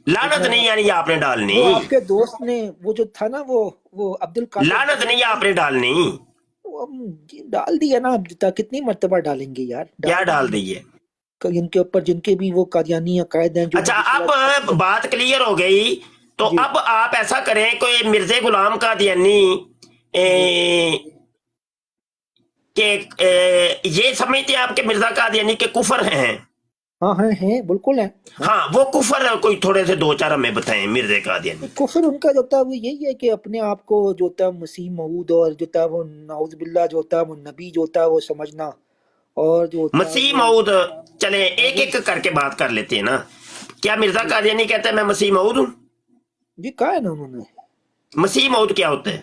लानत नहीं यानी आपने डालनी? हैं। वो आपके दोस्त ने वो जो था ना वो अब्दुल कादिर, लानत नहीं आपने डालनी? वो डाल दिया ना। अब कितनी मरतबा डालेंगे यार? क्या डाल दी है? इनके ऊपर जिनके भी वो कादियानी अकायद हैं जो। अच्छा अब बात क्लियर हो गई, तो अब आप ऐसा करें, कोई मिर्ज़ा गुलाम कादियानी के ये समझते हैं आपके मिर्ज़ा कादियानी के कुफर हैं? हाँ हैं बिल्कुल है। हाँ वो कुफर कोई थोड़े से दो चार हमें बताएं मिर्ज़ा कादियानी। कुफर उनका जो था वो यही है कि अपने आप को जो था मसीह मऊद, और जो था वो नाउज़ुबिल्लाह जो था वो नबी जो था वो समझना, और जो मसीह मऊद। चले एक एक करके बात कर लेते हैं ना। क्या मिर्ज़ा कादियानी कहता है मैं मसीह मऊद हूँ? जी कहा है ना उन्होंने। मसीह मऊद क्या होता है?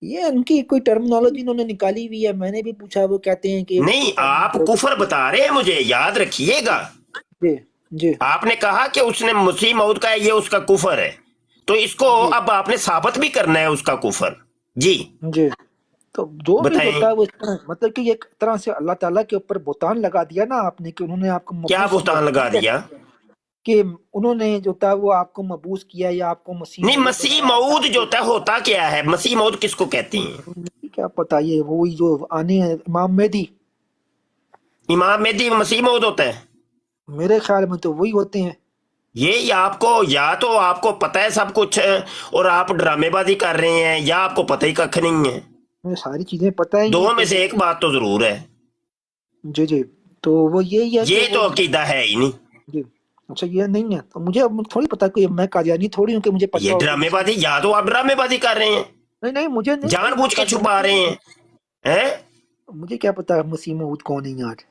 ये उनकी कोई टर्मिनोलॉजी उन्होंने निकाली हुई है, मैंने भी पूछा, वो कहते हैं कि नहीं आप कुफर बता रहे हैं मुझे, याद रखिएगा। जी जी आपने कहा कि उसने मसीह मऊद का है, ये उसका कुफर है, तो इसको अब आपने साबित भी करना है उसका कुफर। जी जी। तो जो भी बताएं। होता है वो इस तरह, मतलब कि एक तरह से अल्लाह ताला के ऊपर बुहतान लगा दिया ना आपने, कि उन्होंने आपको क्या बुहतान लगा दिया? कि उन्होंने जो था वो आपको मबूस किया, या आपको मसीह नहीं मसीह मऊद जो होता क्या है? मसीह मऊद किसको कहते हैं? क्या पता, ये वही जो आने हैं इमाम मेहदी। इमाम मेहदी मसीह मऊद होता है? मेरे ख्याल में तो वही होते हैं। ये आपको या तो आपको पता है सब कुछ और आप ड्रामेबाजी कर रहे हैं, या आपको पता ही कख नहीं है। मुझे सारी चीजें पता है। दो में से एक बात तो जरूर है। जी जी। तो वो यही है, ये तो अकीदा है ही नहीं जी। अच्छा ये नहीं है तो मुझे अब थोड़ी पता, कोई मैं कादियानी थोड़ी हूँ कि मुझे पता ये हो। ड्रामेबाजी, या तो आप ड्रामेबाजी कर रहे हैं, नहीं नहीं, मुझे नहीं, जानबूझ के छुपा रहे हैं। मुझे क्या पता मसीह मऊद कौन है यार।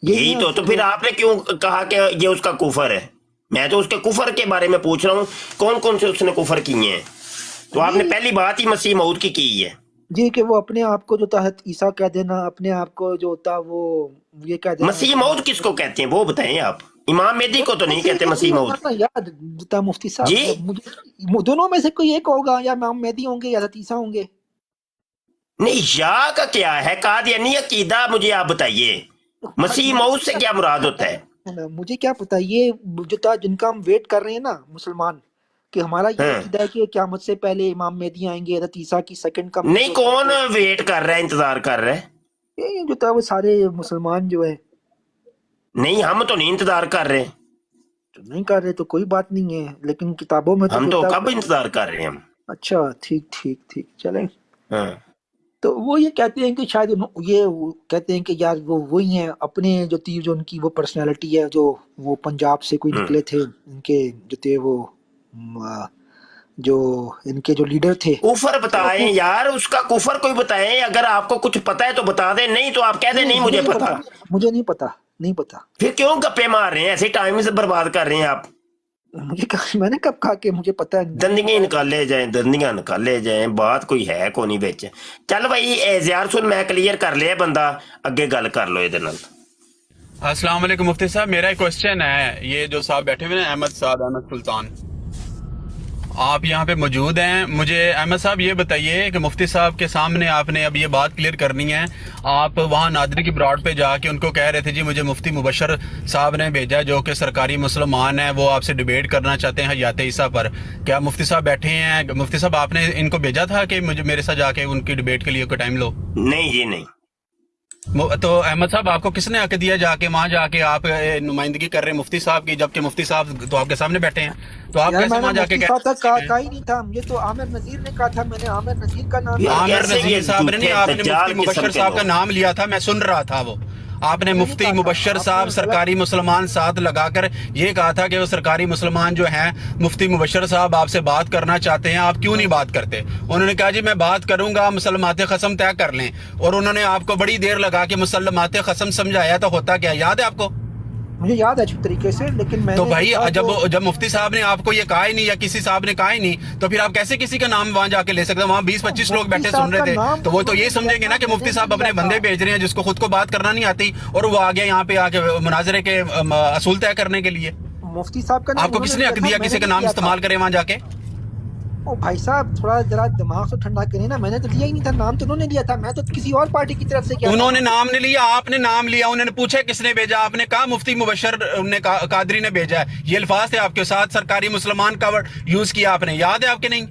यही तो फिर आपने क्यों कहा कि ये उसका कुफर है? मैं तो उसके कुफर के बारे में पूछ रहा हूँ, कौन कौन से उसने कुफर किए हैं। तो आपने पहली बात ही मसीह मऊद की है जी, कि वो अपने आप को जो था ईसा कह देना, अपने आप को जो था वो ये कह देना। मसीह मऊद किसको कहते हैं वो बताएं आप? इमाम मेहदी को तो नहीं कहते मसीह मऊद यार था मुफ्ती साहब जी। मुझे दोनों में से कोई एक होगा, या इमाम मेहदी होंगे या ईसा होंगे। नहीं या का क्या है? कादियानी अकीदा मुझे आप बताइए, मसीह मऊद से क्या मुराद होता है? मुझे क्या पता, ये जो था जिनका हम वेट कर रहे हैं ना मुसलमान, कि हमारा ये अकीदा है कि क़यामत से पहले इमाम मेहदी आएंगे, हज़रत ईसा की सेकंड कमिंग। नहीं कौन वेट कर रहा है, इंतजार कर रहा है? ये जो था वो सारे मुसलमान जो है। नहीं हम तो नहीं इंतजार कर रहे। तो नहीं कर रहे तो कोई बात नहीं है, लेकिन किताबों में तो हम तो होता। कब इंतजार कर रहे हैं हम। अच्छा ठीक ठीक ठीक चलें। हाँ तो वो ये कहते हैं कि शायद ये वो कहते हैं कि यार वो वही हैं अपने जो थी, जो उनकी वो पर्सनालिटी है, जो वो पंजाब से कोई निकले थे, इनके जो थे वो जो इनके जो लीडर थे। कुफर बताएं यार, उसका कुफर कोई बताएं, अगर आपको कुछ पता है तो बता दें, नहीं तो आप कह दें नहीं मुझे पता। मुझे नहीं पता, नहीं पता। फिर क्यों गप्पे मार रहे हैं, ऐसे टाइम से बर्बाद कर रहे हैं आप। मैंने कब कहा कि मुझे पता है? दंदियां निकाले जाए, दंदियां निकाले जाए, बात कोई है को नहीं बेच। चल भाई ज़ियार सुन, मैं क्लियर कर लिया बंदा, अगे गल कर लो ਇਹਦੇ ਨਾਲ। अस्सलाम वालेकुम मुफ्ती साहब, मेरा एक क्वेश्चन है। ये जो साहब बैठे हुए हैं अहमद साद अहमद सुल्तान, आप यहाँ पे मौजूद हैं। मुझे अहमद साहब ये बताइए कि मुफ्ती साहब के सामने आपने अब ये बात क्लियर करनी है। आप वहाँ नादरी की ब्रॉड पे जाके उनको कह रहे थे जी मुझे मुफ्ती मुबशर साहब ने भेजा, जो कि सरकारी मुसलमान है, वो आपसे डिबेट करना चाहते हैं हयात ईसा पर। क्या मुफ्ती साहब बैठे हैं? मुफ्ती साहब आपने इनको भेजा था कि मुझे मेरे साथ जाके उनकी डिबेट के लिए कोई टाइम लो? नहीं जी नहीं। तो अहमद साहब आपको किसने हक दिया जाके वहाँ जाके आप नुमाइंदगी कर रहे हैं मुफ्ती साहब की, जबकि मुफ्ती साहब तो आपके सामने बैठे हैं? तो आप कैसे वहाँ जाके कहा ही नहीं था, मुझे तो आमिर नजीर ने कहा था, मैंने आमिर नजीर का नाम आमिर नजीर साहब ने नहीं, आपने मुफ्ती मुबशर साहब का नाम लिया था, मैं सुन रहा था वो। आपने मुफ्ती मुबशर साहब सरकारी मुसलमान साथ लगाकर ये कहा था कि वो सरकारी मुसलमान जो हैं मुफ्ती मुबशर साहब आपसे बात करना चाहते हैं, आप क्यों नहीं बात करते? उन्होंने कहा जी मैं बात करूंगा, मुसलमात खसम तय कर लें। और उन्होंने आपको बड़ी देर लगा के मुसलमात खसम समझाया, तो होता क्या याद है आपको? मुझे याद है अच्छी तरीके से, लेकिन मैंने तो भाई जब मुफ्ती साहब ने आपको ये कहा ही नहीं या किसी साहब ने कहा ही नहीं, तो फिर आप कैसे किसी का नाम वहां जाके ले सकते हैं? वहां 20-25 लोग बैठे सुन रहे थे, तो वो तो ये समझेंगे ना कि मुफ्ती साहब अपने बंदे भेज रहे हैं जिसको खुद को बात करना नहीं आती, और वो आ गया यहाँ पे आके मुनाजरे के असूल तय करने के लिए। मुफ्ती साहब का आपको किसने हक दिया किसी का नाम इस्तेमाल करे वहां जाके? ओ भाई साहब थोड़ा जरा दिमाग से ठंडा करें ना, मैंने तो लिया ही नहीं था नाम, तो उन्होंने लिया था, मैं तो किसी और पार्टी की तरफ से किया। उन्होंने नाम नहीं लिया, आपने नाम लिया। उन्होंने पूछा किसने भेजा, आपने कहा मुफ्ती मुबशर ने कादरी ने भेजा है। ये अल्फाज थे आपके साथ, सरकारी मुसलमान का वर्ड यूज किया आपने, याद है आपके?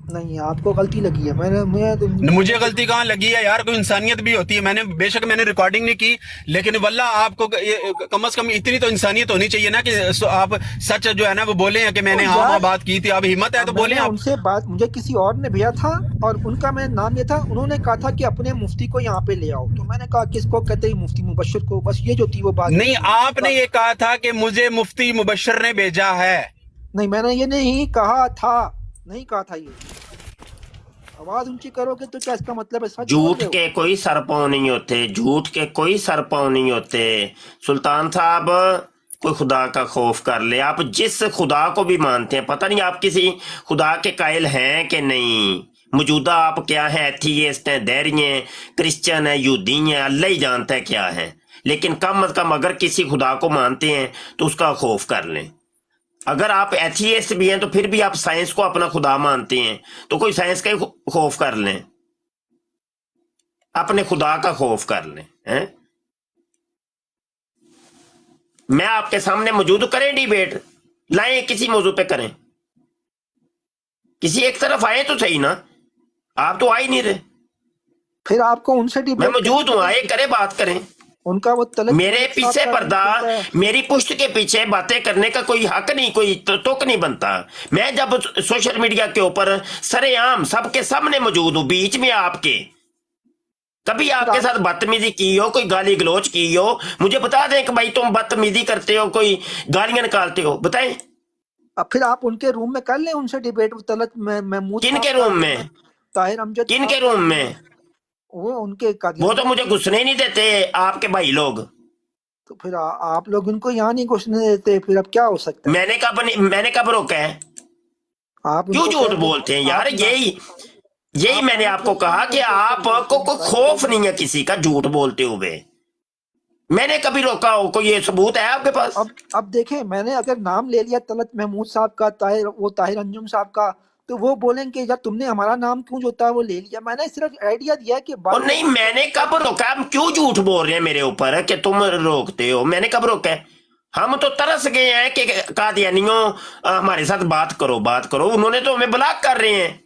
नहीं आपको गलती लगी है। मुझे गलती कहाँ लगी है यार? कोई इंसानियत भी होती है। मैंने बेशक मैंने रिकॉर्डिंग नहीं की, लेकिन वल्ला आपको कम से कम इतनी तो इंसानियत होनी चाहिए ना कि आप सच जो है ना वो बोले हैं कि मैंने हाँ बात की थी। अब हिम्मत है तो बोले आप। उनसे बात मुझे किसी और ने भेजा था और उनका मैंने नाम लिया था, उन्होंने कहा था कि अपने मुफ्ती को यहाँ पे ले आओ, तो मैंने कहा किसको कहते हैं? मुफ्ती मुबशर को। बस ये जो थी वो बात नहीं, आपने ये कहा था कि मुझे मुफ्ती मुबशर ने भेजा है। नहीं मैंने ये नहीं कहा था, नहीं कहा था। ये आवाज ऊंची करोगे तो क्या इसका मतलब है? झूठ के कोई सर पाँव नहीं होते, झूठ के कोई सर पाँव नहीं होते। सुल्तान साहब कोई खुदा का खौफ कर ले। आप जिस खुदा को भी मानते हैं, पता नहीं आप किसी खुदा के कायल हैं कि नहीं। मौजूदा आप क्या हैं? एथीइस्ट हैं, दैरी हैं, क्रिश्चियन हैं, यहूदी हैं, अल्लाह ही जानता है क्या है। लेकिन कम अज कम अगर किसी खुदा को मानते हैं तो उसका खौफ कर लें। अगर आप एथीइस्ट भी हैं तो फिर भी आप साइंस को अपना खुदा मानते हैं, तो कोई साइंस का ही खौफ कर लें, अपने खुदा का खौफ कर लें। हैं? मैं आपके सामने मौजूद, करें डिबेट, लाएं किसी मौजू पे करें, किसी एक तरफ आए तो सही ना। आप तो आ ही नहीं रहे। फिर आपको उनसे डिबेट, मैं मौजूद हूं, आए करे बात करें। उनका वो तलब मेरे पीछे पर्दा, मेरी पुष्ट के पीछे बातें करने का कोई हक नहीं, कोई तुक नहीं बनता। मैं जब सोशल मीडिया के ऊपर सरेआम सबके सामने मौजूद हूं, बीच में आपके, कभी आपके साथ बदतमीजी की हो, कोई गाली गलोच की हो, मुझे बता दें कि भाई तुम बदतमीजी करते हो, कोई गालियां निकालते हो, बताएं। अब फिर आप उनके रूम में कर लें उनसे डिबेट। तलत महमूद किन के रूम में? ताहिर अमजद किन के रूम में? वो उनके वो तो मुझे घुसने ही नहीं देते आपके भाई लोग। तो फिर आप लोग उनको यहाँ नहीं घुसने देते, फिर अब क्या हो सकता है? मैंने कब रोका है? आप क्यों झूठ बोलते हैं यार? यही मैंने आपको कहा कि आपको कोई खौफ नहीं है किसी का झूठ बोलते हुए। मैंने कभी रोका हो? कोई ये सबूत है आपके पास? अब देखें, मैंने अगर नाम ले लिया तलत महमूद साहब का, ताहिर अंजुम साहब का, तो वो बोलेंगे यार तुमने हमारा नाम क्यों जो होता है वो ले लिया। मैंने सिर्फ आइडिया दिया कि और नहीं, मैंने कब रोका? हम क्यों झूठ बोल रहे हैं मेरे ऊपर कि तुम रोकते हो? मैंने कब रोका है? हम तो तरस गए हैं कि कादियानियों हमारे साथ बात करो। उन्होंने तो हमें ब्लॉक कर रहे हैं।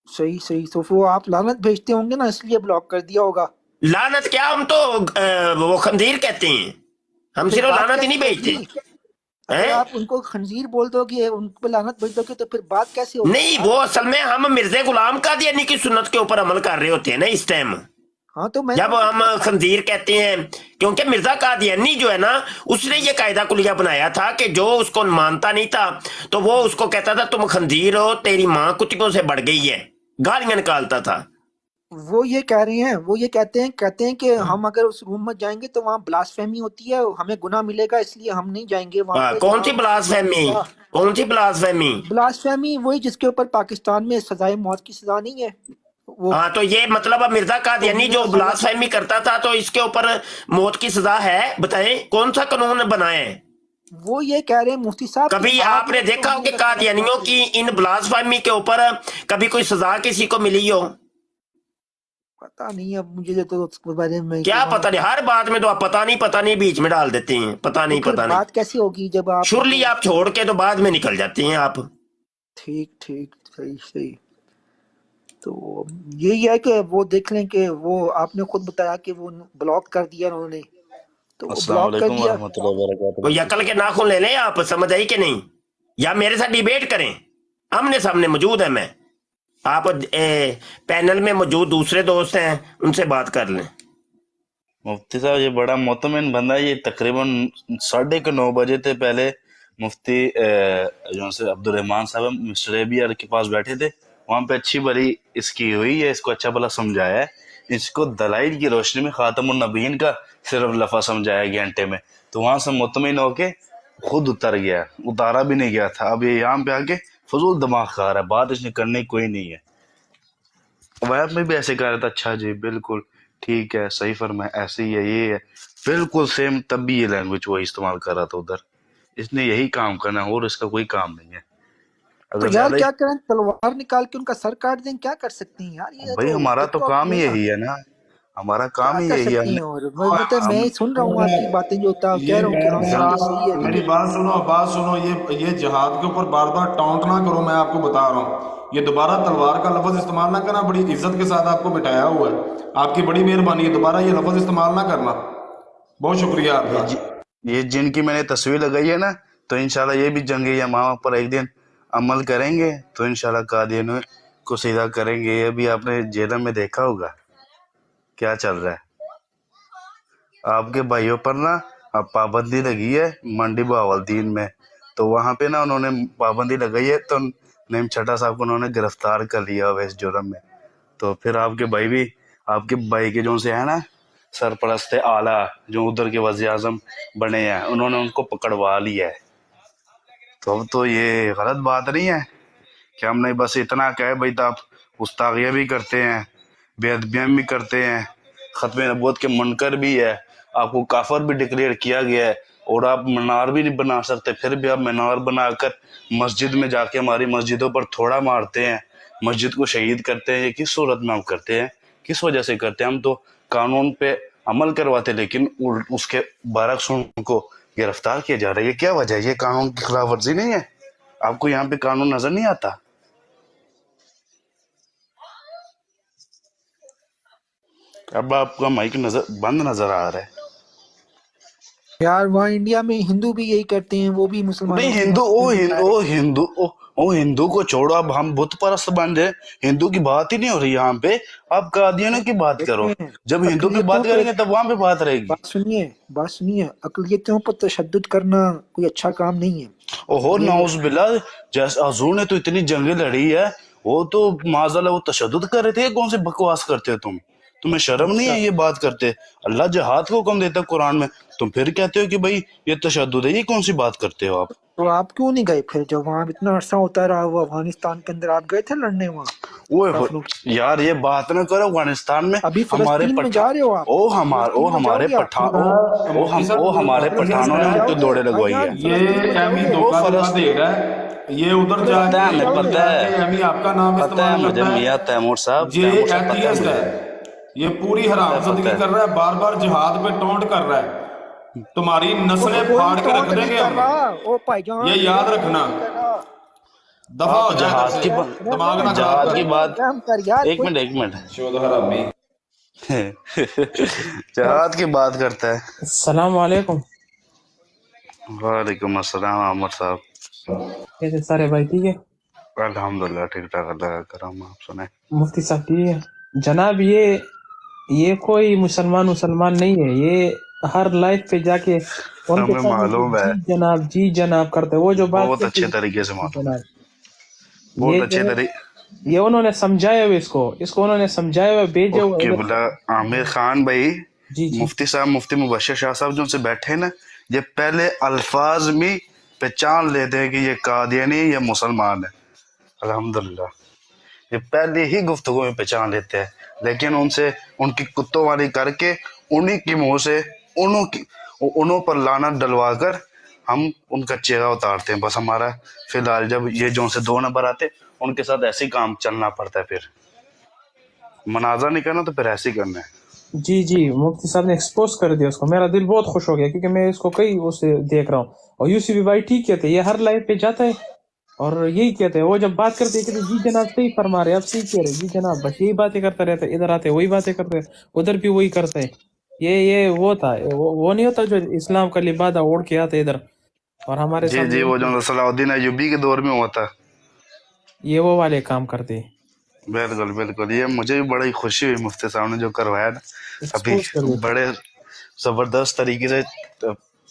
सही। तो वो आप लानत भेजते होंगे ना, इसलिए ब्लॉक कर दिया होगा। लानत क्या, हम तो वो खंजीर कहते हैं, हम सिर्फ लानत ही नहीं भेजते। अगर हैं? आप उनको खंजीर बोल दोगे, उन पे लानत भेज दोगे, तो फिर बात कैसे होगी नहीं, यार? वो असल में हम मिर्जा गुलाम कादियानी की सुन्नत के ऊपर अमल कर रहे होते हैं ना इस टाइम, हाँ तो मैं जब हम खंजीर कहते हैं, क्योंकि मिर्जा कादियानी जो है ना, उसने ये कायदा कुलिया बनाया था कि जो उसको मानता नहीं था तो वो उसको कहता था तुम खंजीर हो, तेरी माँ कुत्तियों से बढ़ गई है, गालियां निकालता था। वो ये कह रहे हैं, वो ये कहते हैं कि हम अगर उस रूम में जाएंगे तो वहाँ ब्लास्फेमी होती है, हमें गुनाह मिलेगा, इसलिए हम नहीं जाएंगे वहाँ पे। कौन सी ब्लासफेमी, कौन सी ब्लासफेमी? ब्लास्फेमी वही जिसके ऊपर पाकिस्तान में सजाए मौत की सजा नहीं है वो। हाँ, तो ये मतलब अब मिर्जा कादियानी जो ब्लासफेमी करता था तो इसके ऊपर मौत की सजा है, बताएं कौन सा कानून बनाए? वो ये कह रहे हैं मुफ्ती साहब, कभी आपने देखा हो कि कादियानियों की इन ब्लासफेमी के ऊपर कभी कोई सजा किसी को मिली हो? पता नहीं, अब मुझे तो उसके बारे में क्या पता नहीं, हर बात में तो आप पता नहीं बीच में डाल देते हैं, पता नहीं तो पता बात नहीं। कैसी होगी जब आप शुरली आप छोड़ के तो बाद में निकल जाते हैं आप। ठीक ठीक, सही सही। तो यही है कि वो देख लें कि वो आपने खुद बताया कि वो ब्लॉक कर दिया उन्होंने, तो वो अस्सलाम ब्लॉक कर वालेकुम दिया। वरहमतुल्लाहि वबरकातुहू। कोई अकल के नाखून ले लें आप, समझ आई कि नहीं? या मेरे साथ डिबेट करें, आमने सामने मौजूद है मैं, आप पैनल में मौजूद दूसरे दोस्त हैं, उनसे बात कर लें। मुफ्ती साहब ये बड़ा मोतमिन बंदा है। ये तकरीबन 9:30 बजे थे पहले मुफ्ती जो से अब्दुलरहमान साहब मिस्टर एबियर के पास बैठे थे, वहाँ पे अच्छी भली इसकी हुई है, इसको अच्छा भला समझाया है, इसको दलाइल की रोशनी में खातमुन नबीन का सिर्फ लफा समझाया घंटे में, तो वहाँ से मुतमिन होके खुद उतर गया, उतारा भी नहीं गया था। अब ये यहाँ पे आके फजूल दिमाग खा रहा है, बात इसने करनी कोई नहीं है। वह में भी ऐसे कह रहा था, अच्छा जी बिल्कुल ठीक है, सही फरमाया, ऐसे ही है, ये है बिल्कुल सेम, तब भी ये लैंग्वेज वो इस्तेमाल कर रहा था उधर। इसने यही काम करना है और इसका कोई काम नहीं है। तो अगर यार ज्यादा क्या करें, तलवार निकाल के उनका सर काट दें, क्या कर सकते हैं यार? ये भाई हमारा तो टिकटॉक काम ही है ना, यही है ना, हमारा क्या काम ही कर यही है। सकते हैं? और मतलब मैं सुन रहा हूँ आपकी बातें, जो होता ये कह रहा हूँ कि हाँ मेरे यार ये सही है, साथ मेरी लेकिन बात सुनो, ये जिहाद के ऊपर बार बार टाउंट ना करो, मैं आपको बता रहा हूँ, ये दोबारा तलवार का लफ्ज इस्तेमाल ना करना, बड़ी इज्जत के साथ आपको बिठाया हुआ है, आपकी बड़ी मेहरबानी है, दोबारा ये लफ्ज इस्तेमाल ना करना, बहुत शुक्रिया आपका। ये जिनकी मैंने तस्वीर लगाई है ना, तो इंशाल्लाह ये भी जंग यमामा पर एक दिन अमल करेंगे, तो इंशाल्लाह कादियानियों को सीधा करेंगे। ये भी आपने जेलम में देखा होगा क्या चल रहा है। आपके भाइयों पर ना अब पाबंदी लगी है मंडी बहावलदीन में, तो वहाँ पे ना उन्होंने पाबंदी लगाई है, तो नईम छठा साहब को उन्होंने गिरफ्तार कर लिया हुआ है इस जुर्म में। तो फिर आपके भाई भी, आपके भाई के जो से है ना सरपरस्त आला जो उधर के वज़ीर आज़म बने हैं, उन्होंने उनको पकड़वा लिया है। तो अब तो ये गलत बात नहीं है कि हमने बस इतना कहे भाई, तो आप गुस्ताखियाँ भी करते हैं, बेअदबियाँ भी करते हैं, ख़त्म नबूवत के मुनकर भी है, आपको काफर भी डिक्लेयर किया गया है, और आप मीनार भी नहीं बना सकते, फिर भी आप मीनार बनाकर मस्जिद में जाके हमारी मस्जिदों पर थोड़ा मारते हैं, मस्जिद को शहीद करते हैं। ये किस सूरत में हम करते हैं, किस वजह से करते हैं? हम तो कानून पे अमल करवाते, लेकिन उसके बारक्स को गिरफ्तार किया जा रहा है। ये क्या वजह है? ये कानून की खिलाफ वर्जी नहीं है? आपको यहाँ पे कानून नजर नहीं आता? अब आपका माइक बंद नजर आ रहा है। यार वहाँ इंडिया में हिंदू भी यही करते हैं, वो भी मुसलमानों नहीं, की हिंदू को छोड़ो, अब हम बुत परस्त बन जाए, हिंदू की बात ही नहीं हो रही यहाँ पे, आप कादियानियों की बात करो। देखें, जब हिंदू की बात करेंगे तब वहां पे बात रहेगी। बात सुनिए, अक़लियतों पर तशद्दुद करना कोई अच्छा काम नहीं है। ओहो नाउज़ बिल्लाह, जैसे हजूर ने तो इतनी जंगें लड़ी है, वो तो माज़अल्लाह वो तशद्दुद कर रहे थे। कौन सी बकवास करते हो तुम्हें शर्म नहीं है ये बात करते? अल्लाह जिहाद को हुक्म देता है कुरान में, तुम फिर कहते हो कि भाई ये तशद्दुद है। ये कौन सी बात करते हो आप? तो आप क्यों नहीं गए फिर, जब वहाँ इतना अरसा होता रहा वो अफगानिस्तान के अंदर, आप गए थे लड़ने वहाँ? वो यार ये बात ना करो, अफगानिस्तान में अभी हमारे में जा रहे हो आप? हमारे पठानों ने हमको दौड़े लगवाई है। ये एमी धोखा दे रहा है, ये उधर पता है, हमें पता है, एमी आपका नाम पता है मुझे मियां तैमूर साहब, ये तैमूर साहब पता है एथियस्ट मुझे। है, ये पूरी हरामजादगी कर रहा है, बार बार जिहाद पे टोंट कर रहा है, तुम्हारी नस्लें फाड़ के रख देंगे हम, ये याद रखना। दफा हो जहाज की दिमाग ना जहाज की बात, एक मिनट शोध हरामी। जहाज की बात करता है। अस्सलाम वालेकुम। वालेकुम अस्सलाम आमर साहब। कैसे सारे भाई ठीक है? अल्हम्दुलिल्लाह ठीक ठाक, अल्लाह का करम। आप सुने? मुफ्ती साहब ठीक है जनाब। ये कोई मुसलमान नहीं है, ये हर लाइफ पे जाके उनके हमें सामने मालूम है, जी जनाब करते हैं। वो जो बात बहुत कहते अच्छे हैं, तरीके से जी मालूम है, जनाब, बहुत ये अच्छे जो तरीके। ये उन्होंने समझाया हुआ, इसको उन्होंने समझाया हुआ, भेजे हुए ओके इधर। बोला आमिर खान भाई, जी जी मुफ्ती साहब, मुफ्ती मुबशर शाह साहब जो उनसे बैठे हैं ना, ये पहले अल्फाज में पहचान लेते हैं कि ये कादियानी है या मुसलमान है। अल्हम्दुलिल्लाह, ये पहले ही गुफ्तगू में पहचान लेते हैं, लेकिन उनसे उनकी कुत्तों वाली करके उन्हीं की मुंह से उन्हों पर लानत डलवा कर हम उनका चेहरा उतारते हैं। बस हमारा फिलहाल जब ये जो उनसे 2 नंबर आते उनके साथ ऐसे ही काम चलना पड़ता है, फिर मनाजा नहीं करना तो फिर ऐसे ही करना है। जी मुफ्ती साहब ने एक्सपोज कर दिया उसको। मेरा दिल बहुत खुश हो गया क्योंकि मैं इसको कई उससे देख रहा हूँ। और यूसीबी भाई ठीक कहते हैं, ये हर लाइफ पे जाता है और यही कहते हैं। वो जब बात करते हैं कहते हैं, जी जनाब सही फरमा रहे, आप सही कह रहे, जी जनाब, बस यही बातें करता रहता है। इधर आते वही बातें करते हैं, उधर भी वही करते हैं। ये वो था, वो नहीं होता जो इस्लाम का लिबादा ओढ़ के आते इधर और हमारे जी सामने जी, वो जो सलाउद्दीन अयूबी के दौर में हुआ था, ये वो वाले काम करते हैं। बिल्कुल बिल्कुल। ये मुझे भी बड़ी खुशी हुई मुफ्ती साहब ने जो करवाया ना अभी, एक्सपोज कर दिया। बड़े जबरदस्त तरीके से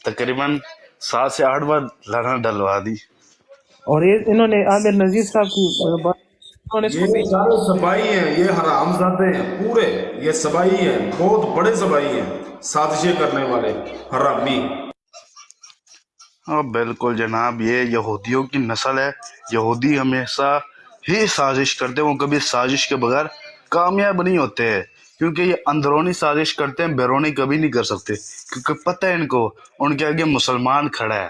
तकरीबन 7 से 8 बार लड़ना डलवा दी। और ये इन्होंने आमिर नजीर साहब की बात, इन्होंने ये इसको भेजा। सारे सबाई हैं, ये हरामजादे हैं पूरे, ये सबाई हैं, बहुत बड़े सबाई हैं, साजिशें करने वाले हरामी। हाँ बिल्कुल जनाब, ये यहूदियों की नस्ल है। यहूदी हमेशा ही साजिश करते हैं, वो कभी साजिश के बगैर कामयाब नहीं होते हैं, क्योंकि ये अंदरूनी साजिश करते हैं, बैरूनी कभी नहीं कर सकते, क्योंकि पता है इनको उनके आगे मुसलमान खड़ा है,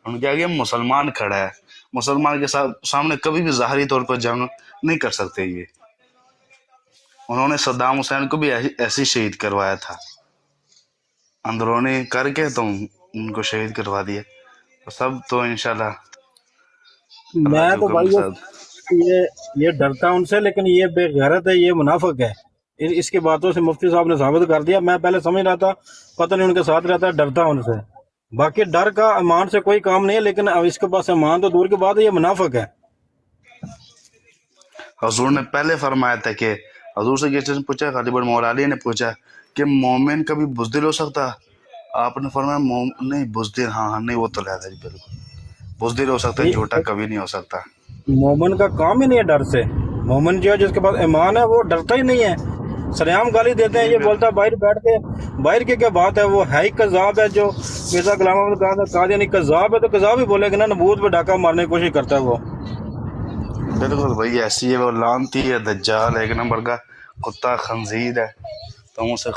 उनके आगे मुसलमान खड़ा है। मुसलमान के सामने कभी भी ज़ाहरी तौर पर जंग नहीं कर सकते ये। उन्होंने सद्दाम हुसैन को भी ऐसे शहीद करवाया था, अंदरूनी करके तो उनको शहीद करवा दिया। तो सब तो इंशाल्लाह अल्लाह मैं के तो हुक्म भाई के साथ। ये डरता है उनसे, लेकिन ये बेगैरत है, ये मुनाफिक है। इसकी बातों से मुफ्ती साहब ने साबित कर दिया। मैं पहले समझ रहा था पता नहीं उनके साथ रहता है, डरता है उनसे। बाकी डर का ईमान से कोई काम नहीं है, लेकिन अब इसके पास ईमान तो दूर की बात है, ये मुनाफिक है। हजूर ने पहले फरमाया था कि हजूर से किसी ने पूछा, खालिद बिन मौलाली ने पूछा कि मोमिन कभी बुज़दिल हो सकता? आपने फरमाया नहीं बुज़दिल, हाँ नहीं वो तो लहदा जी, बिल्कुल बुज़दिल हो सकता है, झूठा कभी नहीं हो सकता। मोमिन का काम ही नहीं है डर से। मोमिन जो है जिसके पास ईमान है वो डरता ही नहीं है। सरेआम गाली देते हैं, ये बोलता है बाहर बैठ के, बाहर की क्या बात है, वो है ही कज़ाब है। जो मिर्ज़ा गुलाम अहमद कादियानी कज़ाब है, तो कज़ाब ही बोलेगा ना, नबूवत पे डाका मारने की कोशिश करता है वो। बिल्कुल भाई ऐसी है, वो लानती है, दज्जाल है, एक नंबर का कुत्ता, खंजीर है। तो हम उसे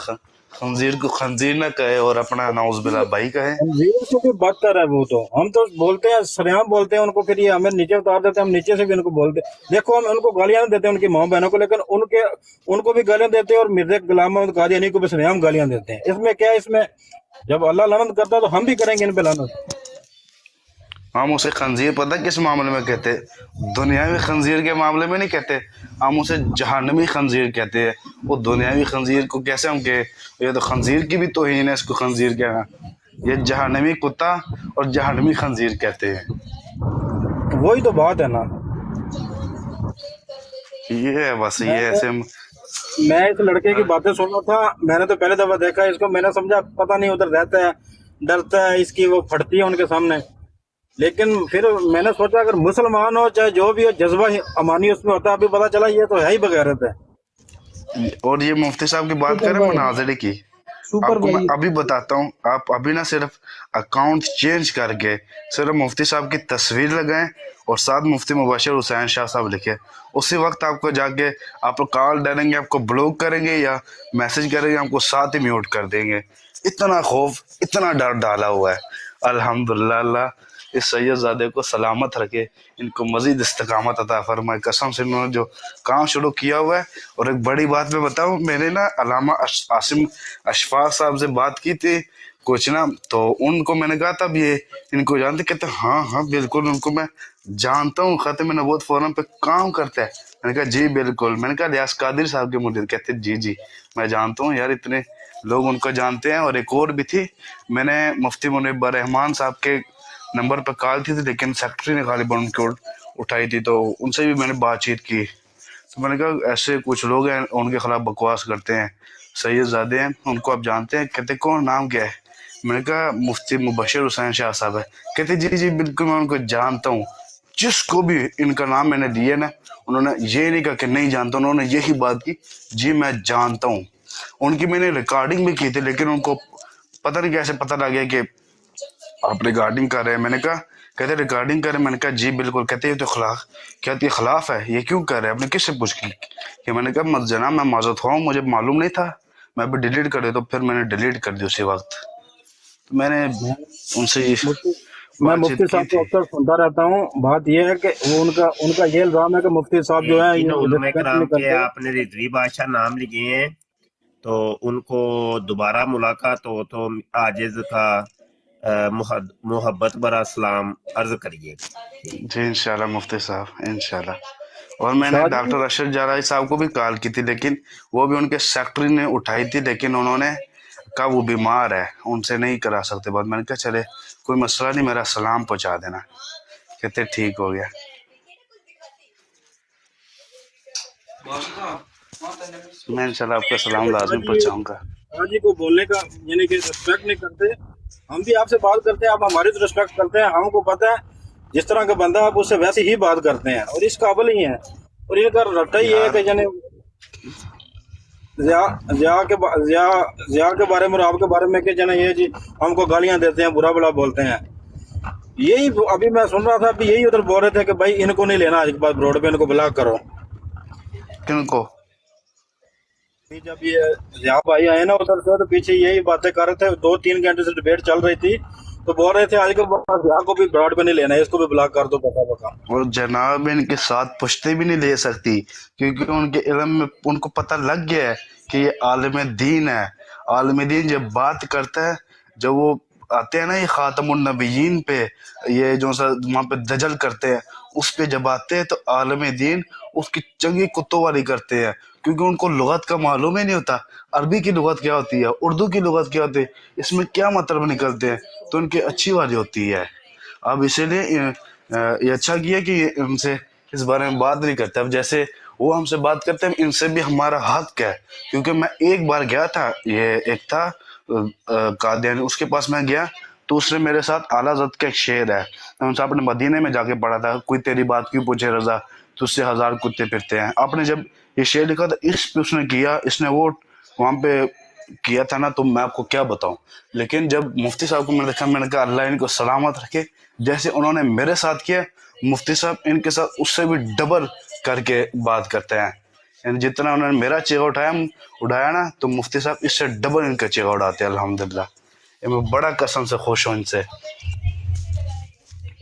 खंजीर को खंजीर ना कहे और अपना नाउज़ुबिल्लाह भाई कहे। खंजीर से भी बदतर है वो। तो हम तो बोलते हैं, सरेआम बोलते हैं उनको, फिर ये हमें नीचे उतार देते हैं, हम नीचे से भी उनको बोलते हैं। देखो हम उनको गालियां देते हैं, उनकी माँ बहनों को, लेकिन उनको भी गालियां देते हैं और मिर्ज़ा गुलाम अहमद कादियानी को भी सरेआम गालियां देते हैं। इसमें क्या है? इसमें जब अल्लाह लानत करता है तो हम भी करेंगे इन पे लानत। हम उसे खंजीर पता किस मामले में कहते? दुनियावी खंजीर के मामले में नहीं कहते, हम उसे जहन्नमी खंजीर कहते हैं। वो दुनियावी खंजीर को कैसे हम कहे? ये तो खंजीर की भी तौहीन है इसको खंजीर कहना। ये जहन्नमी कुत्ता और जहन्नमी खंजीर कहते हैं। वही तो बात है ना। ये है बस, ये ऐसे मैं इस लड़के की बातें सुन रहा था, मैंने तो पहले दफा देखा इसको, मैंने समझा पता नहीं उधर रहता है, डरता है, इसकी वो फटती है उनके सामने। लेकिन फिर मैंने सोचा अगर मुसलमान हो चाहे जो भी हो, जज्बा अमानी उसमें होता है। अभी पता चला ये तो है ही बगैरत है। और ये मुफ्ती साहब की बात करें मुनाज़रे की, आपको मैं अभी बताता हूँ। आप अभी ना सिर्फ अकाउंट चेंज करके सिर्फ मुफ्ती साहब की तस्वीर लगाएं और साथ मुफ्ती मुबशर हुसैन शाह साहब लिखे, उसी वक्त आपको जाके आप कॉल डालेंगे, आपको ब्लॉक करेंगे या मैसेज करेंगे, आपको साथ ही म्यूट कर देंगे। इतना खौफ, इतना डर डाला हुआ है। अल्हम्दुलिल्लाह, अल्लाह इस सैयदजादे को सलामत रखे, इनको मजीद इस्तकामत अता फरमाए। कसम से इन्होंने जो काम शुरू किया हुआ है। और एक बड़ी बात मैं बताऊं, मैंने ना अल्लामा आसिम अशफाक साहब से बात की थी कुछ ना, तो उनको मैंने कहा था ये इनको जानते? कहते हाँ हाँ बिल्कुल उनको मैं जानता हूँ, ख़ातिम नबूवत फोरम पे काम करता है। मैंने कहा जी बिल्कुल। मैंने कहा रियाज कादिर साहब के मुरीद? कहते जी जी मैं जानता हूँ यार, इतने लोग उनको जानते हैं। और एक और भी थी, मैंने मुफ्ती मुनीब रहमान साहब के नंबर पर कॉल थी, लेकिन सेक्रेटरी ने खाली उनको उठाई थी, तो उनसे भी मैंने बातचीत की। तो मैंने कहा ऐसे कुछ लोग हैं, उनके खिलाफ बकवास करते हैं, सैयदजादे हैं, उनको आप जानते हैं? कहते कौन, नाम क्या है? मैंने कहा मुफ्ती मुबशिर हुसैन शाह साहब है। कहते जी जी बिल्कुल मैं उनको जानता हूँ। जिसको भी इनका नाम मैंने लिया ना, उन्होंने ये नहीं कहा कि नहीं जानता, उन्होंने यही बात की, जी मैं जानता हूँ। उनकी मैंने रिकॉर्डिंग भी की थी, लेकिन उनको पता नहीं कैसे पता लग गया कि आप रिकॉर्डिंग कर रहे हैं। मैंने कहा, कहते रिकॉर्डिंग कर रहे हैं? मैंने कहा जी बिल्कुल। कहते ये तो खिलाफ, कहती खिलाफ है, ये क्यों कर रहे हैं? आपने किससे पूछ की? कि मैंने कहा मत जनाब मैं माजूद हुआ हूँ, मुझे मालूम नहीं था, मैं अभी डिलीट कर दिया। तो फिर मैंने डिलीट कर दी उसी वक्त। तो मैंने उनसे मैं बातचीत मुफ्ती की साहब को थी। अक्सर सुनता रहता हूँ। बात यह है कि वो उनका उनका ये इल्जाम है कि मुफ्ती साहब जो है ये तीनों उलमा रिस्पेक्ट कराम नहीं के करते। आपने रिजवी बादशाह नाम लिए हैं, तो उनको दोबारा मुलाकात हो तो आजिज का मोहब्बत भरा सलाम अर्ज करिए। जी इंशाल्लाह मुफ्ती साहब, इंशाल्लाह। और मैंने शाह जी, डॉक्टर अरशद जाराई साहब को भी कॉल की थी, लेकिन वो भी उनके सेक्रेटरी ने उठाई थी, लेकिन उन्होंने कहा वो बीमार है, उनसे नहीं करा सकते बात। मैंने कहा चले कोई मसला नहीं, मेरा सलाम पहुंचा देना। कहते ठीक हो गया। मैं इंशाल्लाह आपका सलाम शाह लाजमी जी, पहुंचाऊंगा। शाह जी को बोलने का यानी कि रिस्पेक्ट नहीं करते। हम भी आपसे बात करते हैं, आप हमारी तो रिस्पेक्ट करते हैं। हमको पता है जिस तरह का बंदा आप उससे वैसे ही बात करते हैं और इस काबिल ही हैं। और इनका रट्टा ही है यार कि यानी जिया जिया के जिया जिया के बारे में और आपके बारे में कि जाने ये जी हमको गालियां देते हैं, बुरा भला बोलते हैं। यही अभी मैं सुन रहा था, अभी यही उधर बोल रहे थे कि भाई इनको नहीं लेना आज के बाद रोड पे, इनको ब्लॉक करो। किनको? अभी जब ये जिया भाई आए ना उधर से, तो पीछे यही बातें कर रहे थे, 2-3 घंटे से डिबेट चल रही थी, तो बोल रहे थे आज के बाद जिया को भी ब्रॉड पे नहीं लेना है, इसको भी ब्लॉक कर दो बका बका। और जनाब इनके साथ पुश्ते भी नहीं ले सकती, क्योंकि उनके इल्म में उनको पता लग गया है कि ये आलिम दीन है। आलिम दीन जब बात करता है, जब वो आते हैं ना ये खातमुन नबीयीन पे, ये जो सा वहाँ पे दजल करते हैं, उस पे जब आते हैं तो आलिम दीन उसकी चंगी कुत्तों वाली करते हैं, क्योंकि उनको लुगत का मालूम ही नहीं होता। अरबी की लुगत क्या होती है, उर्दू की लुगत क्या होती है, इसमें क्या मतलब निकलते हैं, तो उनकी अच्छी वाली होती है। अब इसीलिए ये अच्छा किया कि ये उनसे इस बारे में बात नहीं करते। अब जैसे वो हमसे बात करते हैं, इनसे भी हमारा हक है। क्योंकि मैं एक बार गया था, ये एक था कादियानी, उसके पास मैं गया तो उसने मेरे साथ आला ज़त का एक शेर है, उनसे आपने मदीने में जाके पढ़ा था, कोई तेरी बात क्यों पूछे रजा, तुझसे 1000 कुत्ते फिरते हैं। आपने जब ये शेर लिखा था, इस पे उसने किया, इसने वो वहाँ पे किया था ना, तो मैं आपको क्या बताऊं। लेकिन जब मुफ्ती साहब को मैंने देखा, मैंने कहा अल्लाह इनको सलामत रखे, जैसे उन्होंने मेरे साथ किया, मुफ्ती साहब इनके साथ उससे भी डबल करके बात करते हैं। यानी जितना उन्होंने मेरा चेहरा उठाया ना, तो मुफ्ती साहब इससे डबल इनका चेहरा उड़ाते हैं अल्हम्दुलिल्लाह। ये मैं बड़ा कसम से खुश हूँ इनसे।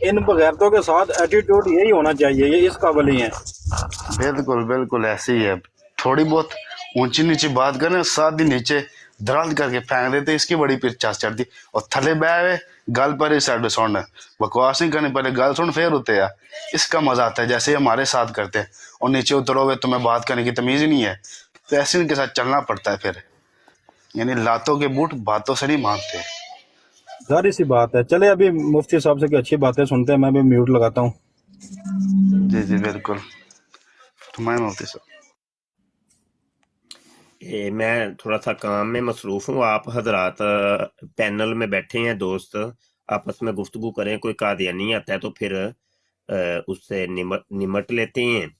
इन बगैरतों के साथ एटीट्यूड यही होना चाहिए, ये इस काबिल ही हैं। बिल्कुल बिल्कुल ऐसे ही है। थोड़ी बहुत ऊंची नीची बात करें, साथ ही नीचे धड़ाल करके फेंक देते, इसकी बड़ी पिचास चढ़ती। और थले बह गल पर इस साइड सुन, बकवास नहीं करनी, पहले गल सुन फिर होते हैं। इसका मजा आता है, जैसे हमारे साथ करते हैं, और नीचे उतरोगे तुम्हें बात करने की तमीज ही नहीं है, तो ऐसे इनके साथ चलना पड़ता है फिर। यानी लातों के बूट बातों से नहीं मानते। जारी सी बात है। चले अभी मुफ्ती साहब से की अच्छी बातें सुनते हैं, मैं भी म्यूट लगाता हूँ। जी जी बिल्कुल, तुम्हारे मुफ्ती साहब। मैं थोड़ा सा काम में मसरूफ हूँ, आप हजरात पैनल में बैठे हैं, दोस्त आपस में गुफ्तगू करें। कोई कादियानी आता है तो फिर उससे निमट लेते हैं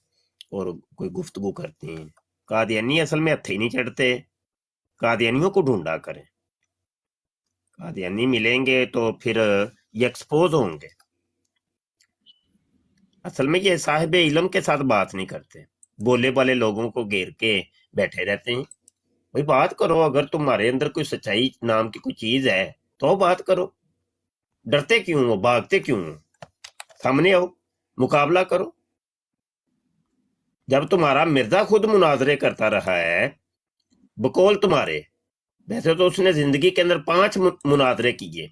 और कोई गुफ्तगू करते हैं। कादियानी असल में हथे ही नहीं चढ़ते, कादियानियों को ढूंढा करें। कादियानी मिलेंगे तो फिर ये एक्सपोज होंगे। असल में ये साहिब इल्म के साथ बात नहीं करते, बोले वाले लोगों को घेर के बैठे रहते हैं। भाई बात करो, अगर तुम्हारे अंदर कोई सच्चाई नाम की कोई चीज है तो बात करो। डरते क्यों हो, भागते क्यों हो? सामने आओ, मुकाबला करो। जब तुम्हारा मिर्जा खुद मुनाजरे करता रहा है, बकौल तुम्हारे, वैसे तो उसने जिंदगी के अंदर 5 मुनाजरे किए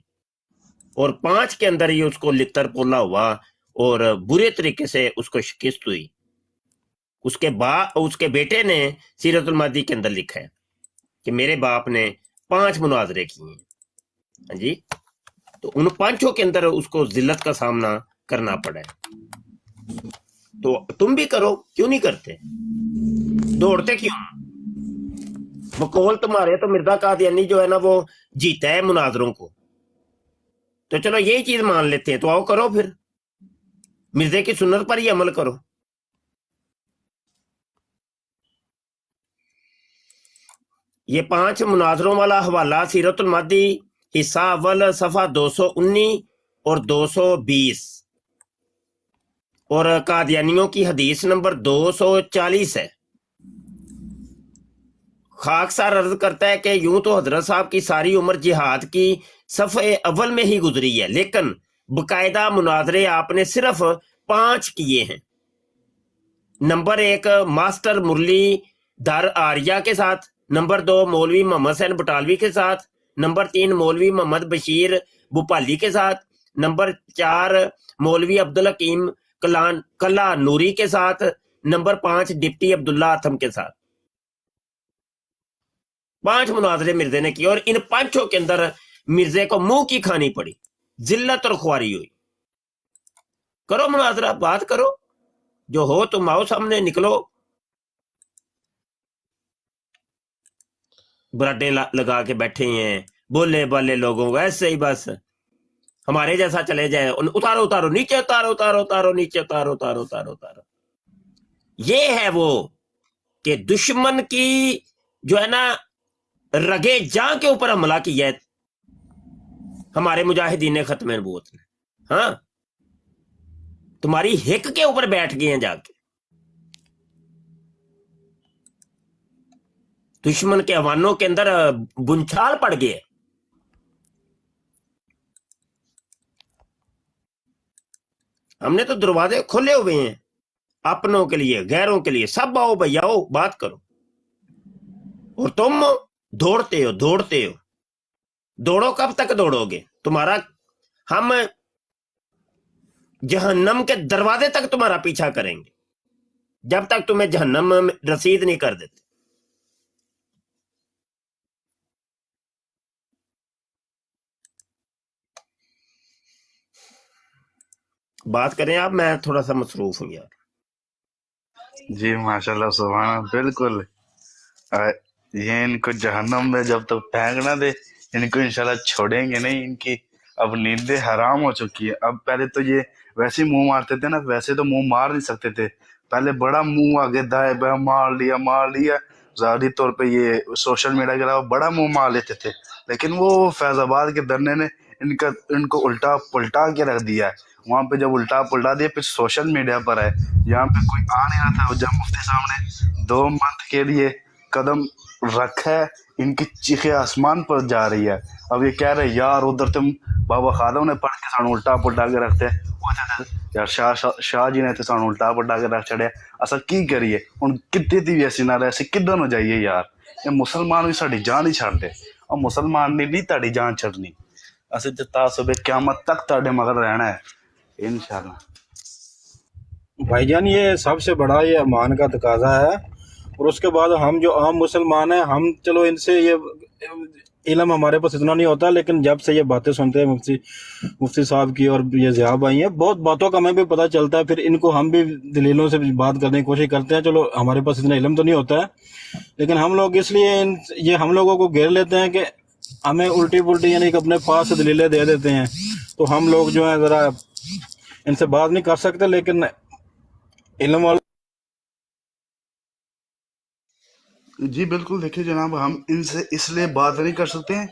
और 5 के अंदर ही उसको लितर पोला हुआ और बुरे तरीके से उसको शिकस्त हुई। उसके बेटे ने सीरतुल मादी के अंदर लिखा है कि मेरे बाप ने 5 मुनाजरे किए हैं। हाँ जी, तो उन 5 के अंदर उसको जिल्लत का सामना करना पड़ा है। तो तुम भी करो, क्यों नहीं करते, दौड़ते क्यों? बकौल तुम्हारे तो मिर्जा कादियानी जो है ना वो जीता है मुनाजरों को, तो चलो यही चीज मान लेते हैं, तो आओ करो फिर, मिर्जे की सुन्नत पर ही अमल करो। ये 5 मुनाजरों वाला हवाला सीरतुल मादी हिस्सा अव्वल सफा 219 और 220 और कादियानियों की हदीस नंबर 240 है। खाकसार अर्ज करता है कि यूं तो हजरत साहब की सारी उम्र जिहाद की सफ़े अव्वल में ही गुजरी है, लेकिन बकायदा मुनाजरे आपने सिर्फ 5 किए हैं। नंबर 1 मास्टर मुरली दर आर्या के साथ, नंबर 2 मौलवी मोहम्मद हुसैन बटालवी के साथ, नंबर 3 मौलवी मोहम्मद बशीर भोपाली के साथ, नंबर 4 मौलवी अब्दुल हकीम कला नूरी के साथ, नंबर 5 डिप्टी अब्दुल्ला आथम के साथ। 5 मुनाजरे मिर्जे ने किए और इन 5 के अंदर मिर्जे को मुंह की खानी पड़ी, जिल्लत और खुआरी हुई। करो मुनाजरा, बात करो, जो हो तुम आओ सामने, निकलो। बराडे लगा के बैठे हैं बोले बाले लोगों को, ऐसे ही बस हमारे जैसा चले जाए, उतारो उतारो नीचे, उतारो उतारो उतारो नीचे, उतारो उतारो उतारो उतारो। ये है वो कि दुश्मन की जो है ना रगे जां के ऊपर हमला किया है हमारे मुजाहिदीन खत्म नबूवत ने। हाँ, तुम्हारी हिक के ऊपर बैठ गए हैं जाके, दुश्मन के अवानों के अंदर बुनछाल पड़ गए। हमने तो दरवाजे खोले हुए हैं अपनों के लिए, गैरों के लिए, सब आओ भैया आओ, बात करो। और तुम दौड़ते हो दौड़ते हो, दौड़ो, कब तक दौड़ोगे? तुम्हारा हम जहन्नम के दरवाजे तक तुम्हारा पीछा करेंगे जब तक तुम्हें जहन्नम में रसीद नहीं कर देते। बात करें आप, मैं थोड़ा सा मसरूफ हूं यार। जी माशाल्लाह सुभान, बिल्कुल। ये इनको जहन्नम में जब तक फेंक ना दे, इनको इंशाल्लाह छोड़ेंगे नहीं। इनकी अब नींदें हराम हो चुकी है। अब पहले तो ये वैसे ही मुंह मारते थे ना, वैसे तो मुंह मार नहीं सकते थे, पहले बड़ा मुंह आगे दाए बाएं मार लिया। जाहिरी तौर पे ये सोशल मीडिया के अलावा बड़ा मुंह मार लेते थे, लेकिन वो फैजाबाद के धरने ने इनको उल्टा पुल्टा के रख दिया है। वहां पे जब उल्टा पुल्टा दिया, फिर सोशल मीडिया पर है, यहाँ पे कोई आ नहीं रहा था। जब मुफ्ती साहब ने 2 मंथ के लिए कदम रखा है, इनकी चीखें आसमान पर जा रही है। अब ये कह रहे यार उधर तुम बाबा खादम ने पढ़ के सानू उल्टा पुल्टा के रखते हैं, यार शाह जी ने तो सानू उल्टा पुल्टा के रख छड़िया, असा की करिए हुण? कित्ते दी ऐसी नाल ऐसे किधर न जाइए यार? ये मुसलमान भी साडी जान ही छड़ दे, और मुसलमान ने नहीं ताड़ी जान छड़नी। असि ते तासुबे क़यामत तक ताड़े मगर रहना है इंशाल्लाह। भाईजान ये सबसे बड़ा ये अमान का तकाजा है। और उसके बाद हम जो आम मुसलमान हैं, हम चलो इनसे ये इल्म हमारे पास इतना नहीं होता, लेकिन जब से ये बातें सुनते हैं मुफ्ती साहब की और ये ज़िया भाई हैं, बहुत बातों का हमें भी पता चलता है। फिर इनको हम भी दलीलों से बात करने की कोशिश करते हैं। चलो हमारे पास इतना इल्म तो नहीं होता है, लेकिन हम लोग इसलिए ये हम लोगों को घेर लेते हैं कि हमें उल्टी पुल्टी यानी कि अपने पास से दलीलें दे देते हैं, तो हम लोग जो है ज़रा इनसे बात नहीं कर सकते। लेकिन इल्म वाले जी बिल्कुल, देखिए जनाब, हम इनसे इसलिए बात नहीं कर सकते हैं,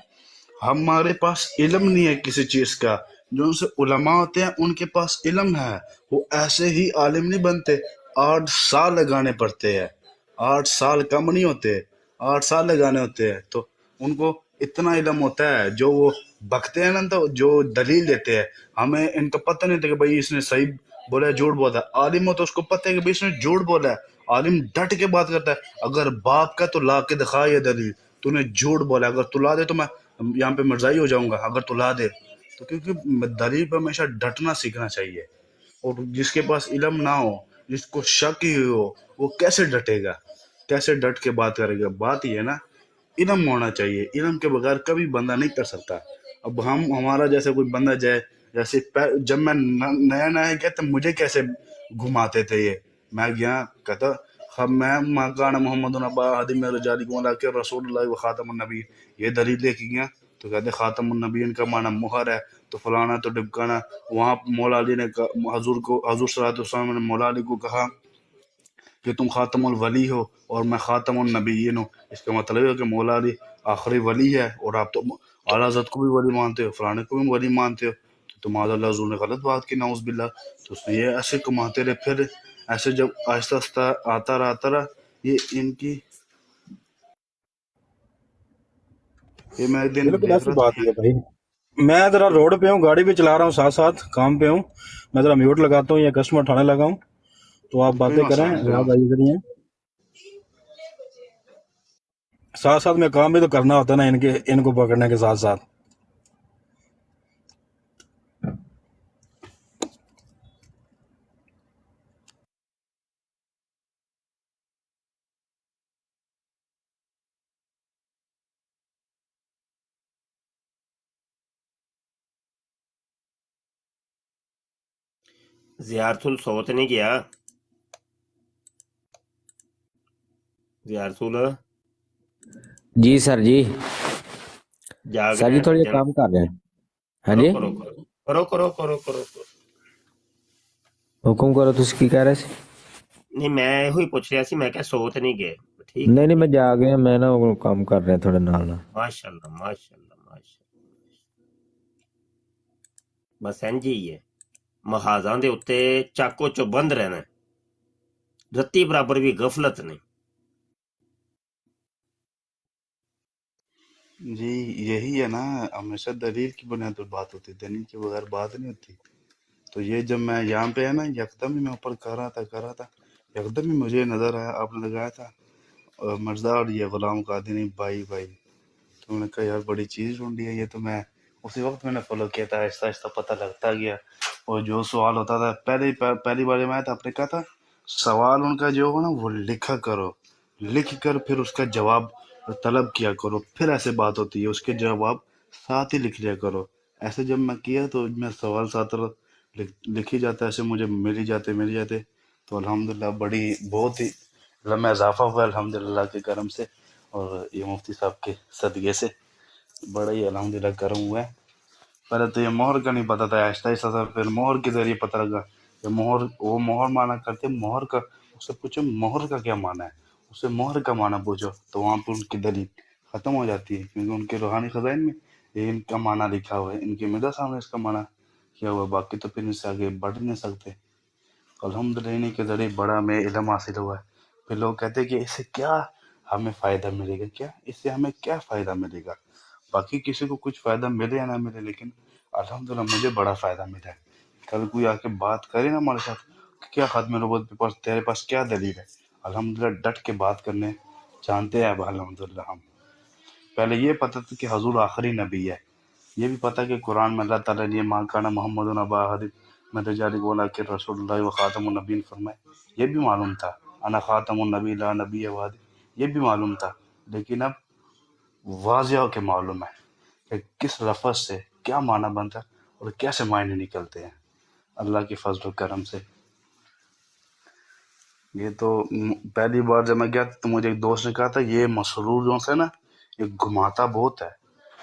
हमारे पास इल्म नहीं है किसी चीज़ का। जो उनसे उलमा होते हैं उनके पास इल्म है, वो ऐसे ही आलिम नहीं बनते। 8 साल लगाने पड़ते हैं, 8 साल कम नहीं होते, 8 साल लगाने होते हैं। तो उनको इतना इल्म होता है, जो वो बकते हैं ना, तो जो दलील देते हैं, हमें इनका पता नहीं था कि भाई इसने सही बोला है झूठ बोला है। आलिम हो तो उसको पता है कि भाई इसने झूठ बोला है, आलिम डट के बात करता है। अगर बाप का तो ला के दिखा ये दलील, तूने झूठ बोला, अगर तू ला दे तो मैं यहाँ पे मिर्जाई हो जाऊंगा, अगर तू ला दे तो। क्योंकि दलील पर हमेशा डटना सीखना चाहिए। और जिसके पास इल्म ना हो, जिसको शक ही हो, वो कैसे डटेगा, कैसे डट के बात करेगा? बात ही है ना इल्म होना चाहिए, इल्म के बगैर कभी बंदा नहीं कर सकता। अब हमारा जैसे कोई बंदा जाए, जैसे जब मैं नया नया गया तो मुझे कैसे घुमाते थे ये, मैं गया कहता खब मैं मकान मोहम्मद नबा हदी में रजाली को के रसूल व ख़ातमुन नबी, ये दलील लेके गया तो कहते ख़ातमुन नबीन का माना मुहर है, तो फलाना तो डिबकाना। वहाँ मौला अली ने हजूर सल्लल्लाहु अलैहि वसल्लम ने मौला अली को कहा कि तुम खातमुल वली हो और मैं खातमुन नबीयीन हूँ। इसका मतलब है कि मौला अली आखिरी वली है और आप तो आला हज़रत को भी वली मानते हो, फलाने को भी वली मानते हो, तो तुम्हारा लफ्ज़ ने गलत बात की नाउज़ बिल्ला। तो उसने ये ऐसे कमाते रहे। फिर ऐसे जब आहिस्ता आहिस्ता आता रहा ये इनकी, ये मैं एक दिन बिल्कुल देख ऐसी रहा बात था। ही है भाई। मैं जरा रोड पे हूँ, गाड़ी भी चला रहा हूँ, साथ साथ काम पे हूँ। मैं जरा म्यूट लगाता हूँ, या कस्टमर उठाने लगा हूँ, तो आप कोई बातें करें, मसला नहीं, कोई आवाज मसला आई करिए। साथ साथ में काम भी तो करना होता है ना, इनको पकड़ने के साथ साथ। जियारतुल सोत नहीं गया, जियारतुल जी सर जी। जाग सर रहे जी हैं थोड़ा सज्जन। काम कर रहे हैं। हाँ करो जी, करो करो करो करो करो करो करो। हुकुम करो, तुसी की कह रहे सी? नहीं मैं ਇਹੋ ਹੀ ਪੁੱਛ ਰਿਹਾ ਸੀ, मैं क्या सोत नहीं गए? ठीक नहीं है नहीं, मैं ठीक। जा गया, मैं ना वो काम कर रहे हैं थोड़े नाल नाल। माशाल्लाह माशाल्लाह माशाल्लाह। बस ਇੰਝ ਹੀ ਹੈ, ਮਹਾਜ਼ਾਂ ਦੇ ਉੱਤੇ ਚਾਕੋ ਚੁਬੰਦ ਰਹਿਣਾ, ਰੱਤੀ ਬਰਾਬਰ ਵੀ ਗਫਲਤ नहीं। जी यही है ना, हमेशा दलील की बुनियाद पर बात होती है, दलील के बगैर बात नहीं होती। तो ये जब मैं यहाँ पे है ना, यकदम ही मैं ऊपर कर रहा था, यकदम ही मुझे नजर आया, आपने लगाया था मिर्जा और ये गुलाम कादिनी भाई भाई। तो मैंने कहा यार बड़ी चीज़ ढूंढी है ये, तो मैं उसी वक्त मैंने फॉलो किया था, आहिस्ता आहिस्ता पता लगता गया। और जो सवाल होता था पहली बार जब आया था, आपने कहा था सवाल उनका जो हो ना वो लिखा करो, लिख कर फिर उसका जवाब तलब किया करो, फिर ऐसे बात होती है, उसके जवाब साथ ही लिख लिया करो। ऐसे जब मैं किया तो मैं सवाल साथ लिख ही जाता, ऐसे मुझे मिल ही जाते। तो अल्हम्दुलिल्लाह बड़ी बहुत ही लम्हा इजाफा हुआ अल्हम्दुलिल्लाह के करम से, और ये मुफ्ती साहब के सदक़े से बड़ा ही अल्हम्दुलिल्लाह करम हुआ है। पहले तो ये मोहर का नहीं पता था, आहिस्ता आहिस्ता था, फिर मोहर के जरिए पता लगा कि मोहर वो मोहर माना करते, मोहर का उससे पूछो मोहर का क्या माना है, उससे मोहर का माना पूछो, तो वहाँ पे उनकी दलील ख़त्म हो जाती है, क्योंकि उनके रूहानी ख़ज़ाइन में ये इनका माना लिखा हुआ है, इनके मिर्ज़ा साहब ने इसका माना किया हुआ है, बाकी तो फिर इससे आगे बढ़ नहीं सकते। अल्हम्दुलिल्लाह इन्हीं के ज़रिए बड़ा हमें इल्म हासिल हुआ है। फिर लोग कहते हैं कि इससे क्या हमें फ़ायदा मिलेगा, क्या इससे हमें क्या फ़ायदा मिलेगा। बाकी किसी को कुछ फ़ायदा मिले या ना मिले, लेकिन अल्हम्दुलिल्लाह मुझे बड़ा फ़ायदा मिला है। कल कोई आके बात करे ना हमारे साथ कि क्या ख़त्म नबूवत के पास तेरे पास क्या दलील है, अल्हम्दुलिल्लाह डट के बात करने जानते हैं अब अल्हम्दुलिल्लाह हम। पहले ये पता था कि हजूर आखिरी नबी है, ये भी पता कि कुरान में अल्लाह ताला ने माँ काना मोहम्मद अबा अहद में रजाली बोला कि रसूलुल्लाह व खातमुन नबीन फरमाए, ये भी मालूम था। अना खातमुन नबी ला नबी वाद, ये भी मालूम था। लेकिन अब वाज़िया के मालूम है कि किस लफ्ज़ से क्या माना बनता है और कैसे मायने निकलते हैं, अल्लाह के फजल करम से। ये तो पहली बार जब मैं गया तो मुझे एक दोस्त ने कहा था ये मसरूर जो है ना, ये घुमाता बहुत है,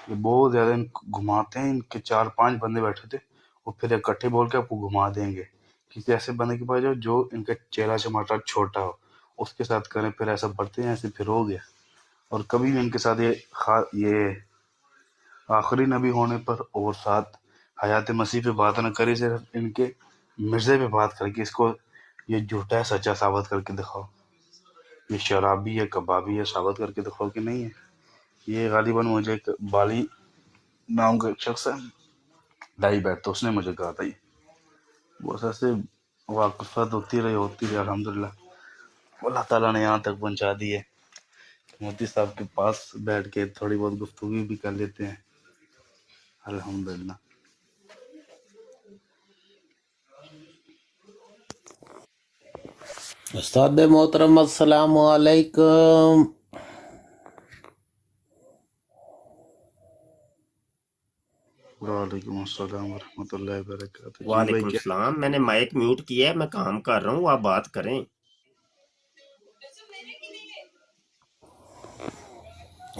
ये बहुत ज़्यादा घुमाते हैं, इनके 4-5 बंदे बैठे थे, वो फिर इकट्ठे बोल के आपको घुमा देंगे। किसी ऐसे बंदे के पास जाओ जो इनका चेहरा चमाटा छोटा हो, उसके साथ करें, फिर ऐसा बढ़ते हैं, ऐसे फिर हो गया। और कभी भी इनके साथ ये आखिरी नबी होने पर और साथ हयात मसीह पे बात न करी, सिर्फ इनके मिर्ज़े पे बात करके इसको ये झूठा है सच्चा साबित करके दिखाओ, ये शराबी है कबाबी है साबित करके दिखाओ कि नहीं है। ये गालिबन मुझे एक बाली नाम का एक शख्स है लाई बैठ, तो उसने मुझे कहा था ये, बस ऐसे वाकफ़त होती रही अल्हम्दुलिल्लाह, अल्लाह ताला ने यहाँ तक पहुँचा दी है। मोदी साहब के पास बैठ के थोड़ी बहुत गुफ्तगू भी कर लेते हैं अल्हम्दुलिल्लाह। उस्ताद मोहतरम अस्सलाम वालेकुम। वालेकुम अस्सलाम वरहमतुल्लाहि वबरकातुहू। जी भाई वालेकुम क्या? सलाम। मैंने माइक म्यूट किया है, मैं काम कर रहा हूँ, आप बात करें।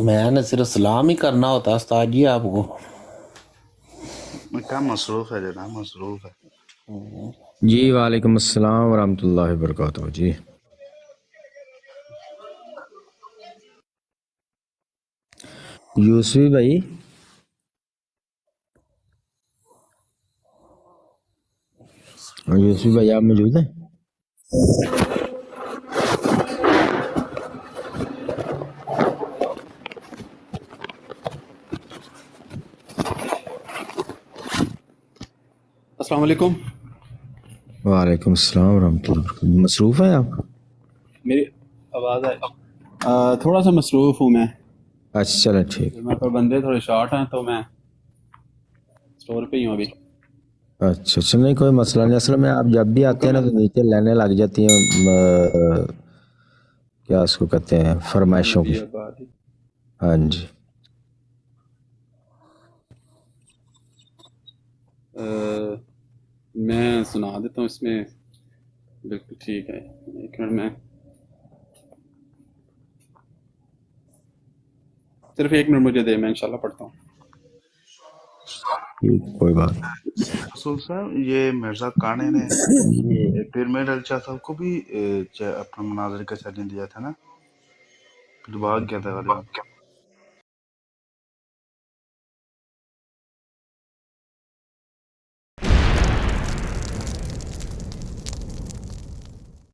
मैंने सिर्फ सलाम ही करना होता है उस्ताद जी आपको। मैं क्या मसरूफ है जनाब, मसरूफ है। जी वालेकुम अस्सलाम वरहमतुल्लाहि वबरकातुहू जी। यूसुफी भाई, यूसुफी भाई आप मौजूद हैं? अस्सलाम वालेकुम। वालेकुम अस्सलाम वरहमतुल्लाहि वबरकातुहू। मसरूफ हैं आप? मेरी आवाज़ आई? थोड़ा सा मसरूफ़ हूँ मैं। अच्छा चलो ठीक। मेरे पर बंदे थोड़े शॉर्ट हैं तो मैं स्टोर पे ही हूँ अभी। अच्छा अच्छा, नहीं कोई मसला नहीं। असल में आप जब भी आते हैं ना तो नीचे लाइनें लग जाती हैं, क्या उसको कहते हैं, फरमाइशों की। हाँ जी। मैं सुना देता हूँ इसमें। बिल्कुल ठीक है, एक मिनट में, सिर्फ एक मिनट मुझे दे, मैं इंशाल्लाह पढ़ता हूँ। कोई बात नहीं। रसूल साहब ये मिर्जा काने ने ये पीर मेहर अली शाह साहब को भी अपना मुनाजरे का चैलेंज दिया था ना, फिर भाग गया था गालिब।